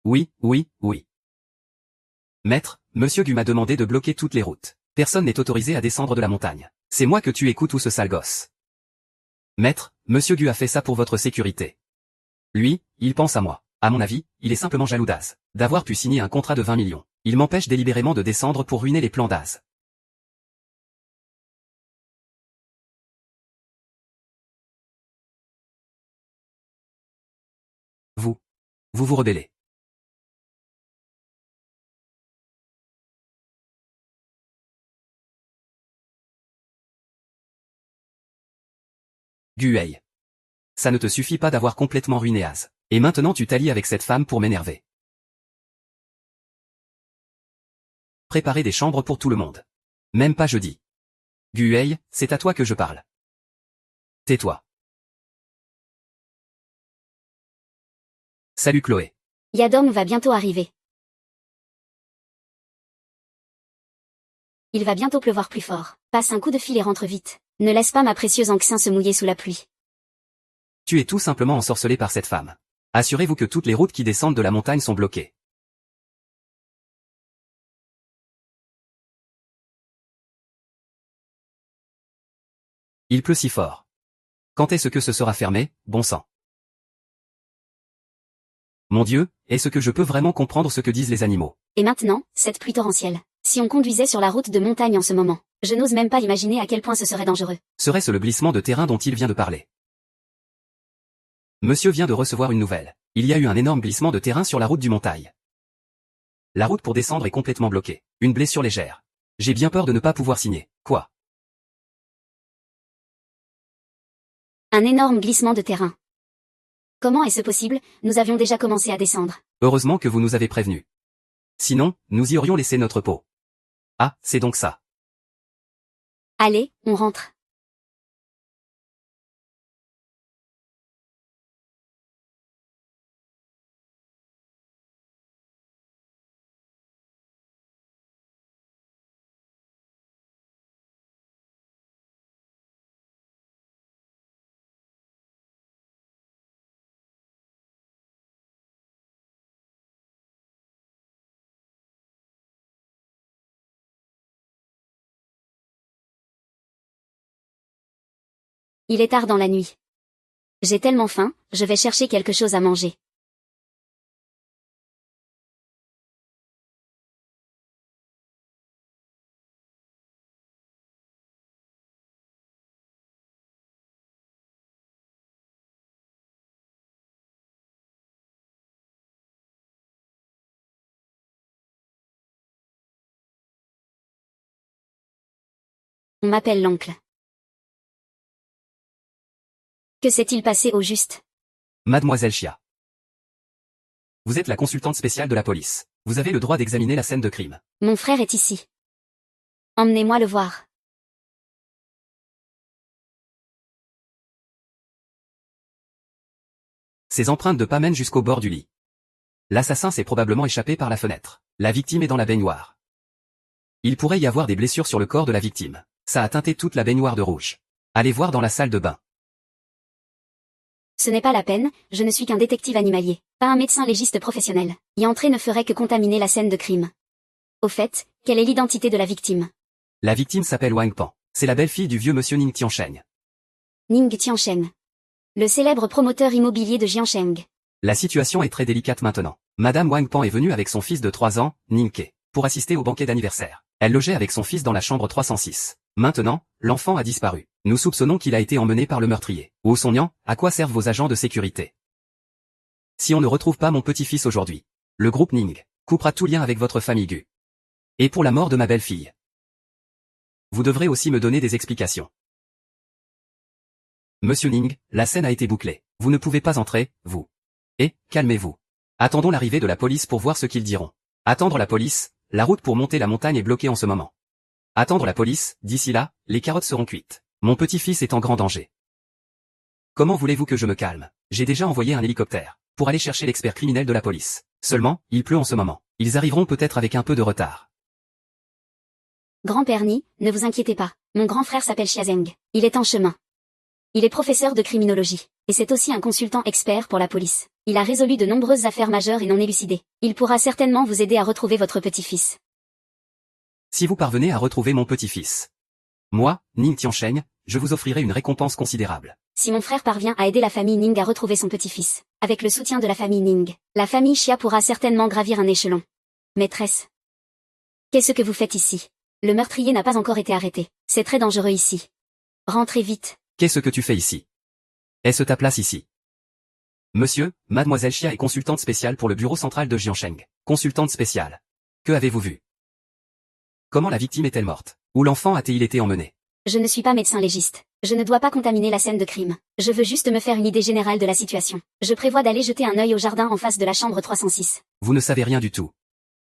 Oui, oui, oui. Maître, monsieur Gu m'a demandé de bloquer toutes les routes. Personne n'est autorisé à descendre de la montagne. C'est moi que tu écoutes ou ce sale gosse. Maître, monsieur Gu a fait ça pour votre sécurité. Lui, il pense à moi. À mon avis, il est simplement jaloux d'Az. D'avoir pu signer un contrat de 20 millions. Il m'empêche délibérément de descendre pour ruiner les plans d'Az. Vous. Vous vous rebellez. Guei. Ça ne te suffit pas d'avoir complètement ruiné Az. Et maintenant tu t'allies avec cette femme pour m'énerver. Préparez des chambres pour tout le monde. Même pas jeudi. Guei, c'est à toi que je parle. Tais-toi. Salut Chloé. Yadong va bientôt arriver. Il va bientôt pleuvoir plus fort. Passe un coup de fil et rentre vite. Ne laisse pas ma précieuse Anxin se mouiller sous la pluie. Tu es tout simplement ensorcelé par cette femme. Assurez-vous que toutes les routes qui descendent de la montagne sont bloquées. Il pleut si fort. Quand est-ce que ce sera fermé, bon sang? Mon Dieu, est-ce que je peux vraiment comprendre ce que disent les animaux? Et maintenant, cette pluie torrentielle. Si on conduisait sur la route de montagne en ce moment, je n'ose même pas imaginer à quel point ce serait dangereux. Serait-ce le glissement de terrain dont il vient de parler? Monsieur vient de recevoir une nouvelle. Il y a eu un énorme glissement de terrain sur la route du montagne. La route pour descendre est complètement bloquée. Une blessure légère. J'ai bien peur de ne pas pouvoir signer. Quoi? Un énorme glissement de terrain. Comment est-ce possible? Nous avions déjà commencé à descendre. Heureusement que vous nous avez prévenus. Sinon, nous y aurions laissé notre peau. Ah, c'est donc ça. Allez, on rentre. Il est tard dans la nuit. J'ai tellement faim, je vais chercher quelque chose à manger. On m'appelle l'oncle. Que s'est-il passé au juste? Mademoiselle Chia. Vous êtes la consultante spéciale de la police. Vous avez le droit d'examiner la scène de crime. Mon frère est ici. Emmenez-moi le voir. Ces empreintes de pas mènent jusqu'au bord du lit. L'assassin s'est probablement échappé par la fenêtre. La victime est dans la baignoire. Il pourrait y avoir des blessures sur le corps de la victime. Ça a teinté toute la baignoire de rouge. Allez voir dans la salle de bain. Ce n'est pas la peine, je ne suis qu'un détective animalier, pas un médecin légiste professionnel. Y entrer ne ferait que contaminer la scène de crime. Au fait, quelle est l'identité de la victime? La victime s'appelle Wang Pan. C'est la belle-fille du vieux monsieur Ning Tiansheng. Ning Tiansheng. Le célèbre promoteur immobilier de Jiansheng. La situation est très délicate maintenant. Madame Wang Pan est venue avec son fils de 3 ans, Ning Ke, pour assister au banquet d'anniversaire. Elle logeait avec son fils dans la chambre 306. Maintenant, l'enfant a disparu. Nous soupçonnons qu'il a été emmené par le meurtrier. Où sont Nian? À quoi servent vos agents de sécurité? Si on ne retrouve pas mon petit-fils aujourd'hui, le groupe Ning coupera tout lien avec votre famille Gu. Et pour la mort de ma belle-fille. Vous devrez aussi me donner des explications. Monsieur Ning, la scène a été bouclée. Vous ne pouvez pas entrer, vous. Et, calmez-vous. Attendons l'arrivée de la police pour voir ce qu'ils diront. Attendre la police, la route pour monter la montagne est bloquée en ce moment. Attendre la police, d'ici là, les carottes seront cuites. Mon petit-fils est en grand danger. Comment voulez-vous que je me calme? J'ai déjà envoyé un hélicoptère pour aller chercher l'expert criminel de la police. Seulement, il pleut en ce moment. Ils arriveront peut-être avec un peu de retard. Grand-père Ni, ne vous inquiétez pas. Mon grand frère s'appelle Xia Zeng. Il est en chemin. Il est professeur de criminologie. Et c'est aussi un consultant expert pour la police. Il a résolu de nombreuses affaires majeures et non élucidées. Il pourra certainement vous aider à retrouver votre petit-fils. Si vous parvenez à retrouver mon petit-fils. Moi, Ning Tiansheng, je vous offrirai une récompense considérable. Si mon frère parvient à aider la famille Ning à retrouver son petit-fils, avec le soutien de la famille Ning, la famille Xia pourra certainement gravir un échelon. Maîtresse. Qu'est-ce que vous faites ici? Le meurtrier n'a pas encore été arrêté. C'est très dangereux ici. Rentrez vite. Qu'est-ce que tu fais ici? Est-ce ta place ici? Monsieur, mademoiselle Xia est consultante spéciale pour le bureau central de Jiansheng. Consultante spéciale. Que avez-vous vu? Comment la victime est-elle morte? Où l'enfant a-t-il été emmené? Je ne suis pas médecin légiste. Je ne dois pas contaminer la scène de crime. Je veux juste me faire une idée générale de la situation. Je prévois d'aller jeter un œil au jardin en face de la chambre 306. Vous ne savez rien du tout.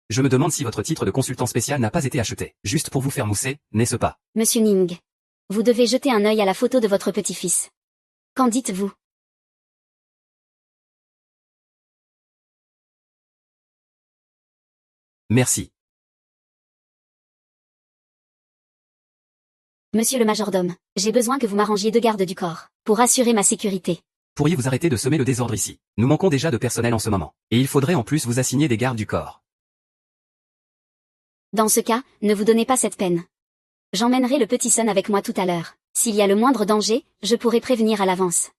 Je me demande si votre titre de consultant spécial n'a pas été acheté, juste pour vous faire mousser, n'est-ce pas? Monsieur Ning. Vous devez jeter un œil à la photo de votre petit-fils. Qu'en dites-vous? Merci. Monsieur le majordome, j'ai besoin que vous m'arrangiez 2 gardes du corps, pour assurer ma sécurité. Pourriez-vous arrêter de semer le désordre ici? Nous manquons déjà de personnel en ce moment. Et il faudrait en plus vous assigner des gardes du corps. Dans ce cas, ne vous donnez pas cette peine. J'emmènerai le petit Sun avec moi tout à l'heure. S'il y a le moindre danger, je pourrai prévenir à l'avance.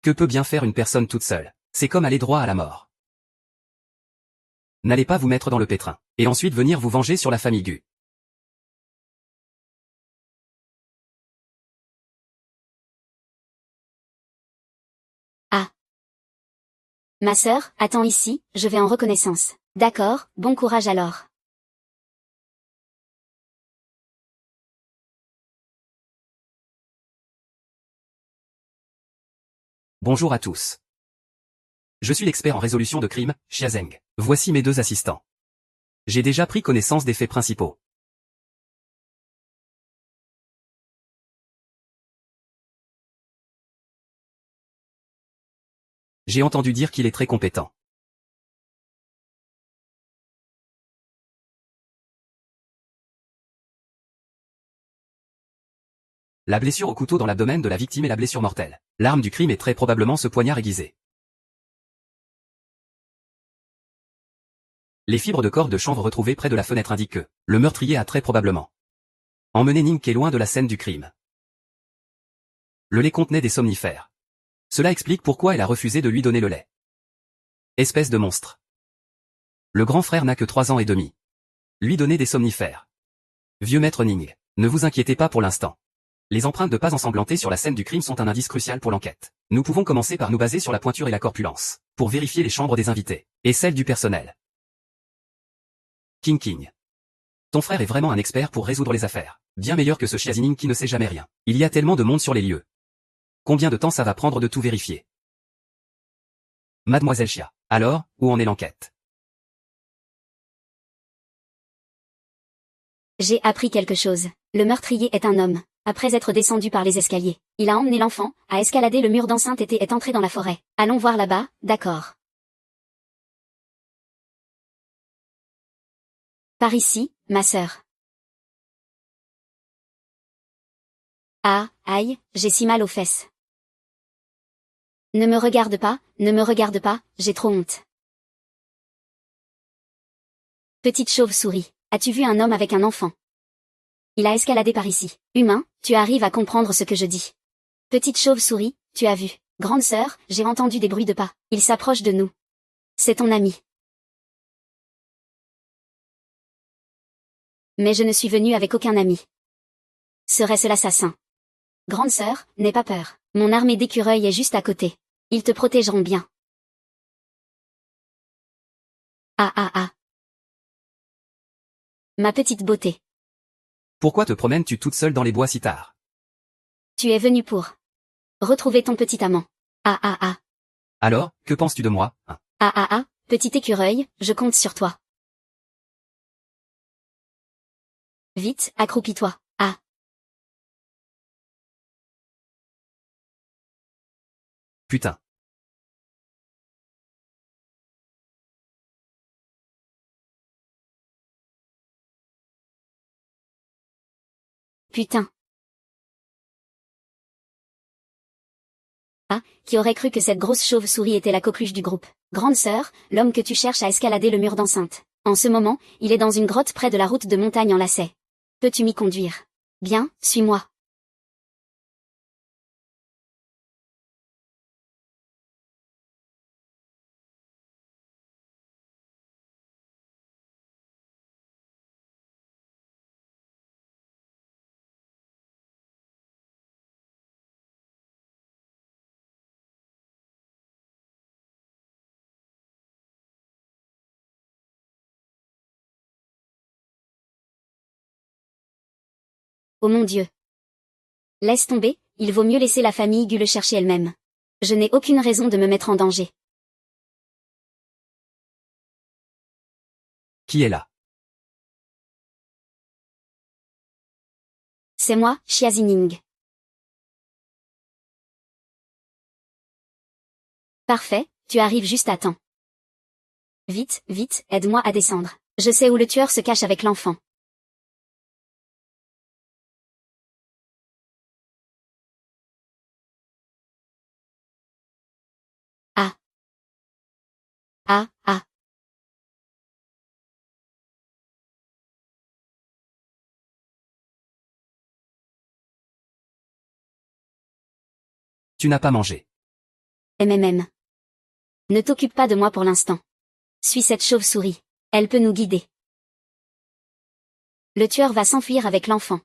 Que peut bien faire une personne toute seule? C'est comme aller droit à la mort. N'allez pas vous mettre dans le pétrin, et ensuite venir vous venger sur la famille Gu. Ah. Ma sœur, attends ici, je vais en reconnaissance. D'accord, bon courage alors. Bonjour à tous. Je suis l'expert en résolution de crime, Xia Zeng. Voici mes 2 assistants. J'ai déjà pris connaissance des faits principaux. J'ai entendu dire qu'il est très compétent. La blessure au couteau dans l'abdomen de la victime est la blessure mortelle. L'arme du crime est très probablement ce poignard aiguisé. Les fibres de corps de chanvre retrouvées près de la fenêtre indiquent que le meurtrier a très probablement emmené Ning Ke loin de la scène du crime. Le lait contenait des somnifères. Cela explique pourquoi elle a refusé de lui donner le lait. Espèce de monstre. Le grand frère n'a que 3 ans et demi. Lui donner des somnifères. Vieux maître Ning, ne vous inquiétez pas pour l'instant. Les empreintes de pas ensanglantées sur la scène du crime sont un indice crucial pour l'enquête. Nous pouvons commencer par nous baser sur la pointure et la corpulence, pour vérifier les chambres des invités, et celles du personnel. King. Ton frère est vraiment un expert pour résoudre les affaires. Bien meilleur que ce Xia Zining qui ne sait jamais rien. Il y a tellement de monde sur les lieux. Combien de temps ça va prendre de tout vérifier? Mademoiselle Xia. Alors, où en est l'enquête? J'ai appris quelque chose. Le meurtrier est un homme. Après être descendu par les escaliers, il a emmené l'enfant, a escaladé le mur d'enceinte et est entré dans la forêt. Allons voir là-bas, d'accord. Par ici, ma sœur. Ah, aïe, j'ai si mal aux fesses. Ne me regarde pas, j'ai trop honte. Petite chauve-souris, as-tu vu un homme avec un enfant? Il a escaladé par ici. Humain, tu arrives à comprendre ce que je dis. Petite chauve-souris, tu as vu. Grande sœur, j'ai entendu des bruits de pas. Il s'approche de nous. C'est ton ami. Mais je ne suis venue avec aucun ami. Serait-ce l'assassin? Grande sœur, n'aie pas peur. Mon armée d'écureuils est juste à côté. Ils te protégeront bien. Ah. Ma petite beauté. Pourquoi te promènes-tu toute seule dans les bois si tard? Tu es venu pour retrouver ton petit amant. Ah ah ah. Alors, que penses-tu de moi, hein? Ah ah ah, petit écureuil, je compte sur toi. Vite, accroupis-toi. Ah. Putain. Putain. Ah, qui aurait cru que cette grosse chauve-souris était la coqueluche du groupe. Grande sœur, l'homme que tu cherches a escaladé le mur d'enceinte. En ce moment, il est dans une grotte près de la route de montagne en lacet. Peux-tu m'y conduire? Bien, suis-moi. Oh mon Dieu. Laisse tomber, il vaut mieux laisser la famille Gu le chercher elle-même. Je n'ai aucune raison de me mettre en danger. Qui est là? C'est moi, Xia Zining. Parfait, tu arrives juste à temps. Vite, vite, aide-moi à descendre. Je sais où le tueur se cache avec l'enfant. Ah. Ah, ah. Tu n'as pas mangé. MMM. Ne t'occupe pas de moi pour l'instant. Suis cette chauve-souris. Elle peut nous guider. Le tueur va s'enfuir avec l'enfant.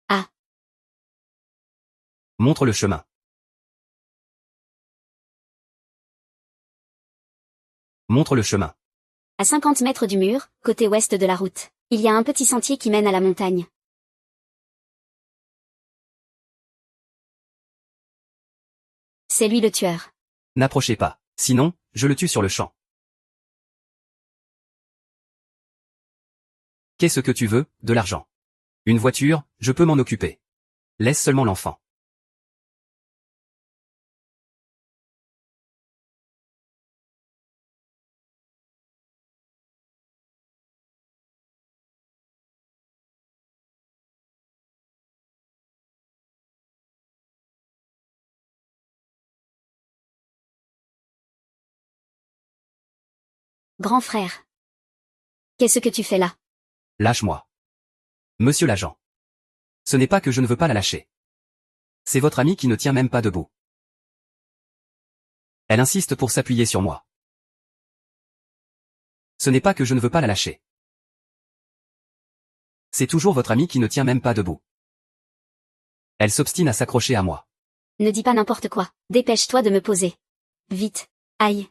Ah. Montre le chemin. Montre le chemin. À 50 mètres du mur, côté ouest de la route, il y a un petit sentier qui mène à la montagne. C'est lui le tueur. N'approchez pas. Sinon, je le tue sur le champ. Qu'est-ce que tu veux? De l'argent. Une voiture, je peux m'en occuper. Laisse seulement l'enfant. Grand frère. Qu'est-ce que tu fais là? Lâche-moi. Monsieur l'agent. Ce n'est pas que je ne veux pas la lâcher. C'est votre amie qui ne tient même pas debout. Elle insiste pour s'appuyer sur moi. Ce n'est pas que je ne veux pas la lâcher. C'est toujours votre amie qui ne tient même pas debout. Elle s'obstine à s'accrocher à moi. Ne dis pas n'importe quoi. Dépêche-toi de me poser. Vite. Aïe.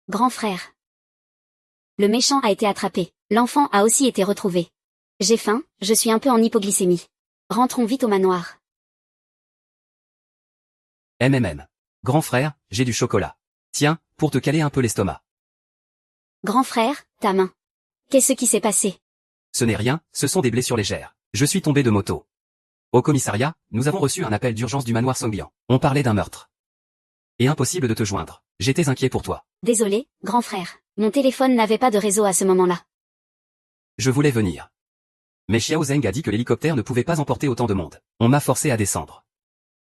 Grand frère. Le méchant a été attrapé. L'enfant a aussi été retrouvé. J'ai faim, je suis un peu en hypoglycémie. Rentrons vite au manoir. MMM. Grand frère, j'ai du chocolat. Tiens, pour te caler un peu l'estomac. Grand frère, ta main. Qu'est-ce qui s'est passé? Ce n'est rien, ce sont des blessures légères. Je suis tombé de moto. Au commissariat, nous avons reçu un appel d'urgence du manoir Songbian. On parlait d'un meurtre. Et impossible de te joindre. J'étais inquiet pour toi. Désolé, grand frère. Mon téléphone n'avait pas de réseau à ce moment-là. Je voulais venir. Mais Xiao Zeng a dit que l'hélicoptère ne pouvait pas emporter autant de monde. On m'a forcé à descendre.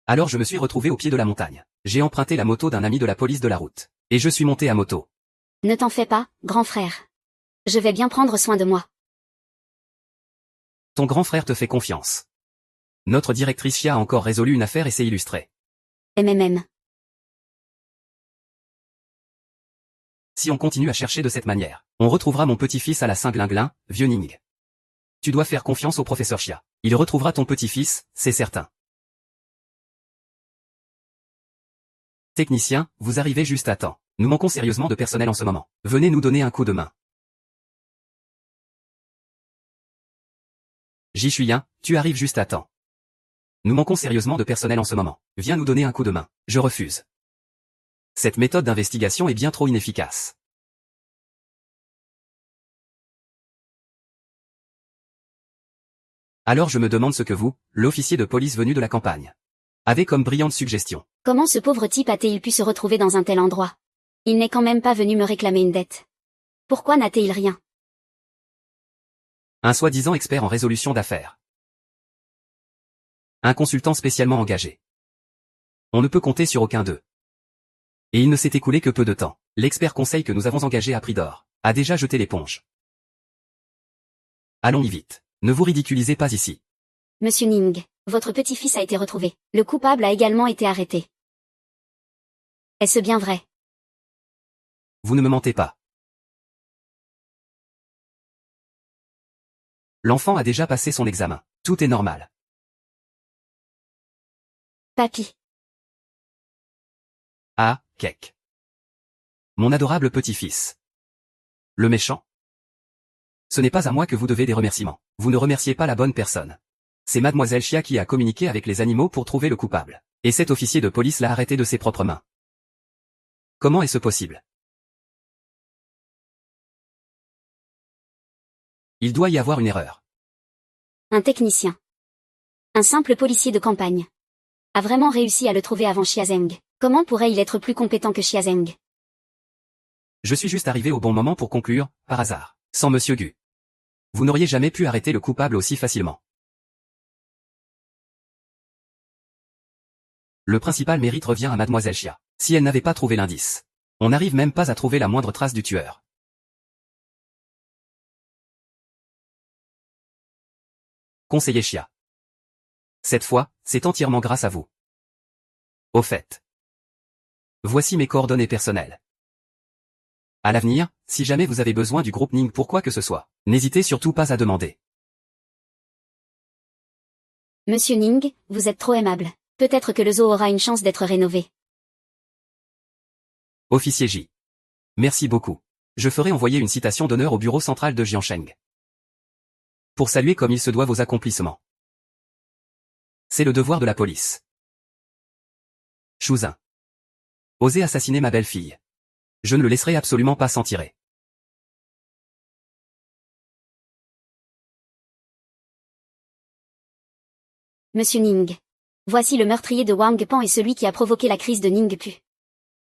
Alors je me suis retrouvé au pied de la montagne. J'ai emprunté la moto d'un ami de la police de la route. Et je suis monté à moto. Ne t'en fais pas, grand frère. Je vais bien prendre soin de moi. Ton grand frère te fait confiance. Notre directrice Xia a encore résolu une affaire et s'est illustrée. MMM. Si on continue à chercher de cette manière, on retrouvera mon petit-fils à la Saint-Glinglin, vieux Ning. Tu dois faire confiance au professeur Xia. Il retrouvera ton petit-fils, c'est certain. Technicien, vous arrivez juste à temps. Nous manquons sérieusement de personnel en ce moment. Venez nous donner un coup de main. J'y suis un, tu arrives juste à temps. Nous manquons sérieusement de personnel en ce moment. Viens nous donner un coup de main. Je refuse. Cette méthode d'investigation est bien trop inefficace. Alors je me demande ce que vous, l'officier de police venu de la campagne, avez comme brillante suggestion. Comment ce pauvre type a-t-il pu se retrouver dans un tel endroit? Il n'est quand même pas venu me réclamer une dette. Pourquoi n'a-t-il rien? Un soi-disant expert en résolution d'affaires. Un consultant spécialement engagé. On ne peut compter sur aucun d'eux. Et il ne s'est écoulé que peu de temps. L'expert conseil que nous avons engagé à prix d'or a déjà jeté l'éponge. Allons-y vite. Ne vous ridiculisez pas ici. Monsieur Ning, votre petit-fils a été retrouvé. Le coupable a également été arrêté. Est-ce bien vrai? Vous ne me mentez pas. L'enfant a déjà passé son examen. Tout est normal. Papy. Ah, Kek. Mon adorable petit-fils. Le méchant. Ce n'est pas à moi que vous devez des remerciements. Vous ne remerciez pas la bonne personne. C'est mademoiselle Chia qui a communiqué avec les animaux pour trouver le coupable. Et cet officier de police l'a arrêté de ses propres mains. Comment est-ce possible? Il doit y avoir une erreur. Un technicien. Un simple policier de campagne. A vraiment réussi à le trouver avant Xiazeng. Comment pourrait-il être plus compétent que Xiazeng? Je suis juste arrivé au bon moment pour conclure, par hasard, sans Monsieur Gu. Vous n'auriez jamais pu arrêter le coupable aussi facilement. Le principal mérite revient à mademoiselle Chia. Si elle n'avait pas trouvé l'indice, on n'arrive même pas à trouver la moindre trace du tueur. Conseiller Chia. Cette fois, c'est entièrement grâce à vous. Au fait. Voici mes coordonnées personnelles. À l'avenir, si jamais vous avez besoin du groupe Ning pour quoi que ce soit, n'hésitez surtout pas à demander. Monsieur Ning, vous êtes trop aimable. Peut-être que le zoo aura une chance d'être rénové. Officier J. Merci beaucoup. Je ferai envoyer une citation d'honneur au bureau central de Jiansheng. Pour saluer comme il se doit vos accomplissements. C'est le devoir de la police. Chouzin. Osez assassiner ma belle-fille. Je ne le laisserai absolument pas s'en tirer. Monsieur Ning. Voici le meurtrier de Wang Pan et celui qui a provoqué la crise de Ningpu.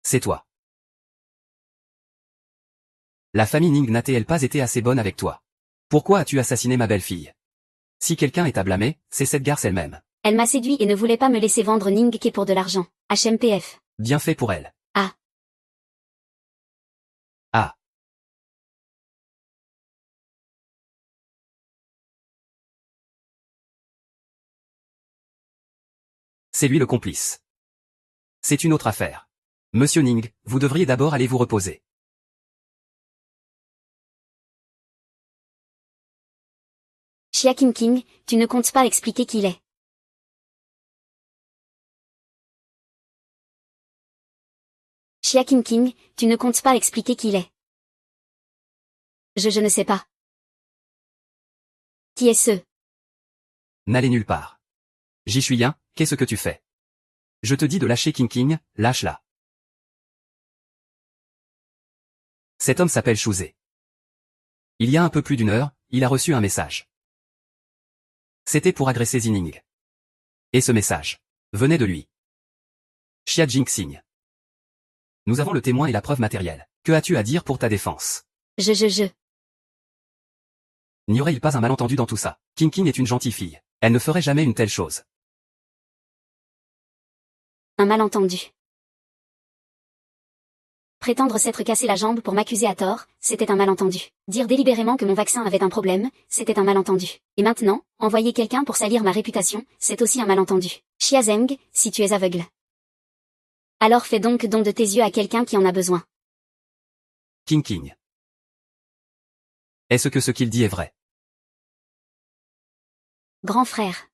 C'est toi. La famille Ning n'a-t-elle pas été assez bonne avec toi? Pourquoi as-tu assassiné ma belle-fille? Si quelqu'un est à blâmer, c'est cette garce elle-même. Elle m'a séduit et ne voulait pas me laisser vendre Ningke pour de l'argent. HMPF. Bien fait pour elle. Ah. Ah. C'est lui le complice. C'est une autre affaire. Monsieur Ning, vous devriez d'abord aller vous reposer. Chia King, tu ne comptes pas expliquer qui il est. Chia King, tu ne comptes pas expliquer qui il est. Je ne sais pas. Qui est ce? N'allez nulle part. J'y suis un, qu'est-ce que tu fais? Je te dis de lâcher King, lâche-la. Cet homme s'appelle Chouzé. Il y a un peu plus d'une heure, il a reçu un message. C'était pour agresser Zining. Et ce message venait de lui. Xia Jingxing. Nous avons le témoin et la preuve matérielle. Que as-tu à dire pour ta défense? Je. N'y aurait-il pas un malentendu dans tout ça? King est une gentille fille. Elle ne ferait jamais une telle chose. Un malentendu. Prétendre s'être cassé la jambe pour m'accuser à tort, c'était un malentendu. Dire délibérément que mon vaccin avait un problème, c'était un malentendu. Et maintenant, envoyer quelqu'un pour salir ma réputation, c'est aussi un malentendu. Xiazeng, si tu es aveugle. Alors fais donc don de tes yeux à quelqu'un qui en a besoin. King. Est-ce que ce qu'il dit est vrai? Grand frère.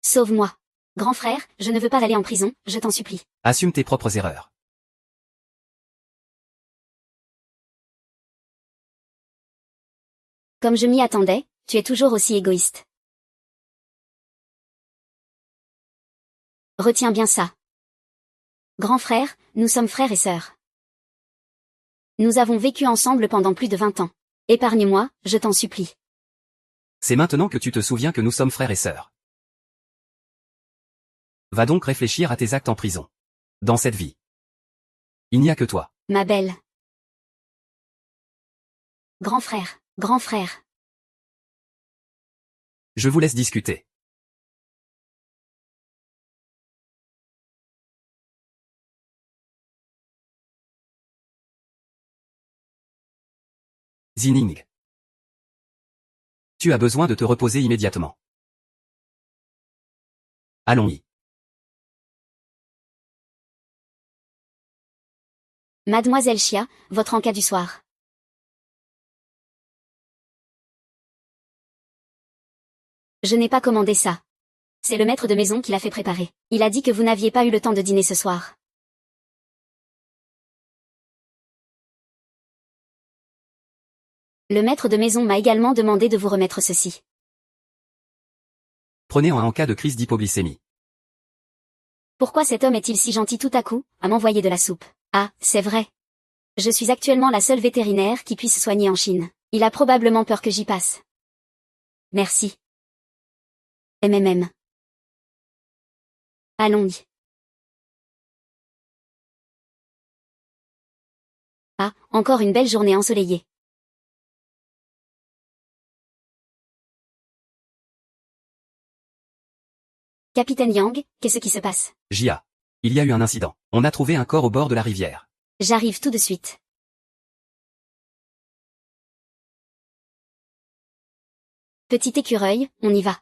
Sauve-moi. Grand frère, je ne veux pas aller en prison, je t'en supplie. Assume tes propres erreurs. Comme je m'y attendais, tu es toujours aussi égoïste. Retiens bien ça. Grand frère, nous sommes frères et sœurs. Nous avons vécu ensemble pendant plus de 20 ans. Épargne-moi, je t'en supplie. C'est maintenant que tu te souviens que nous sommes frères et sœurs. Va donc réfléchir à tes actes en prison. Dans cette vie. Il n'y a que toi. Ma belle. Grand frère, grand frère. Je vous laisse discuter. Zining. Tu as besoin de te reposer immédiatement. Allons-y. Mademoiselle Chia, votre encas du soir. Je n'ai pas commandé ça. C'est le maître de maison qui l'a fait préparer. Il a dit que vous n'aviez pas eu le temps de dîner ce soir. Le maître de maison m'a également demandé de vous remettre ceci. Prenez en cas de crise d'hypoglycémie. Pourquoi cet homme est-il si gentil tout à coup, à m'envoyer de la soupe? Ah, c'est vrai. Je suis actuellement la seule vétérinaire qui puisse soigner en Chine. Il a probablement peur que j'y passe. Merci. MMM. Allons-y. Ah, encore une belle journée ensoleillée. Capitaine Yang, qu'est-ce qui se passe? Jia. Il y a eu un incident. On a trouvé un corps au bord de la rivière. J'arrive tout de suite. Petit écureuil, on y va.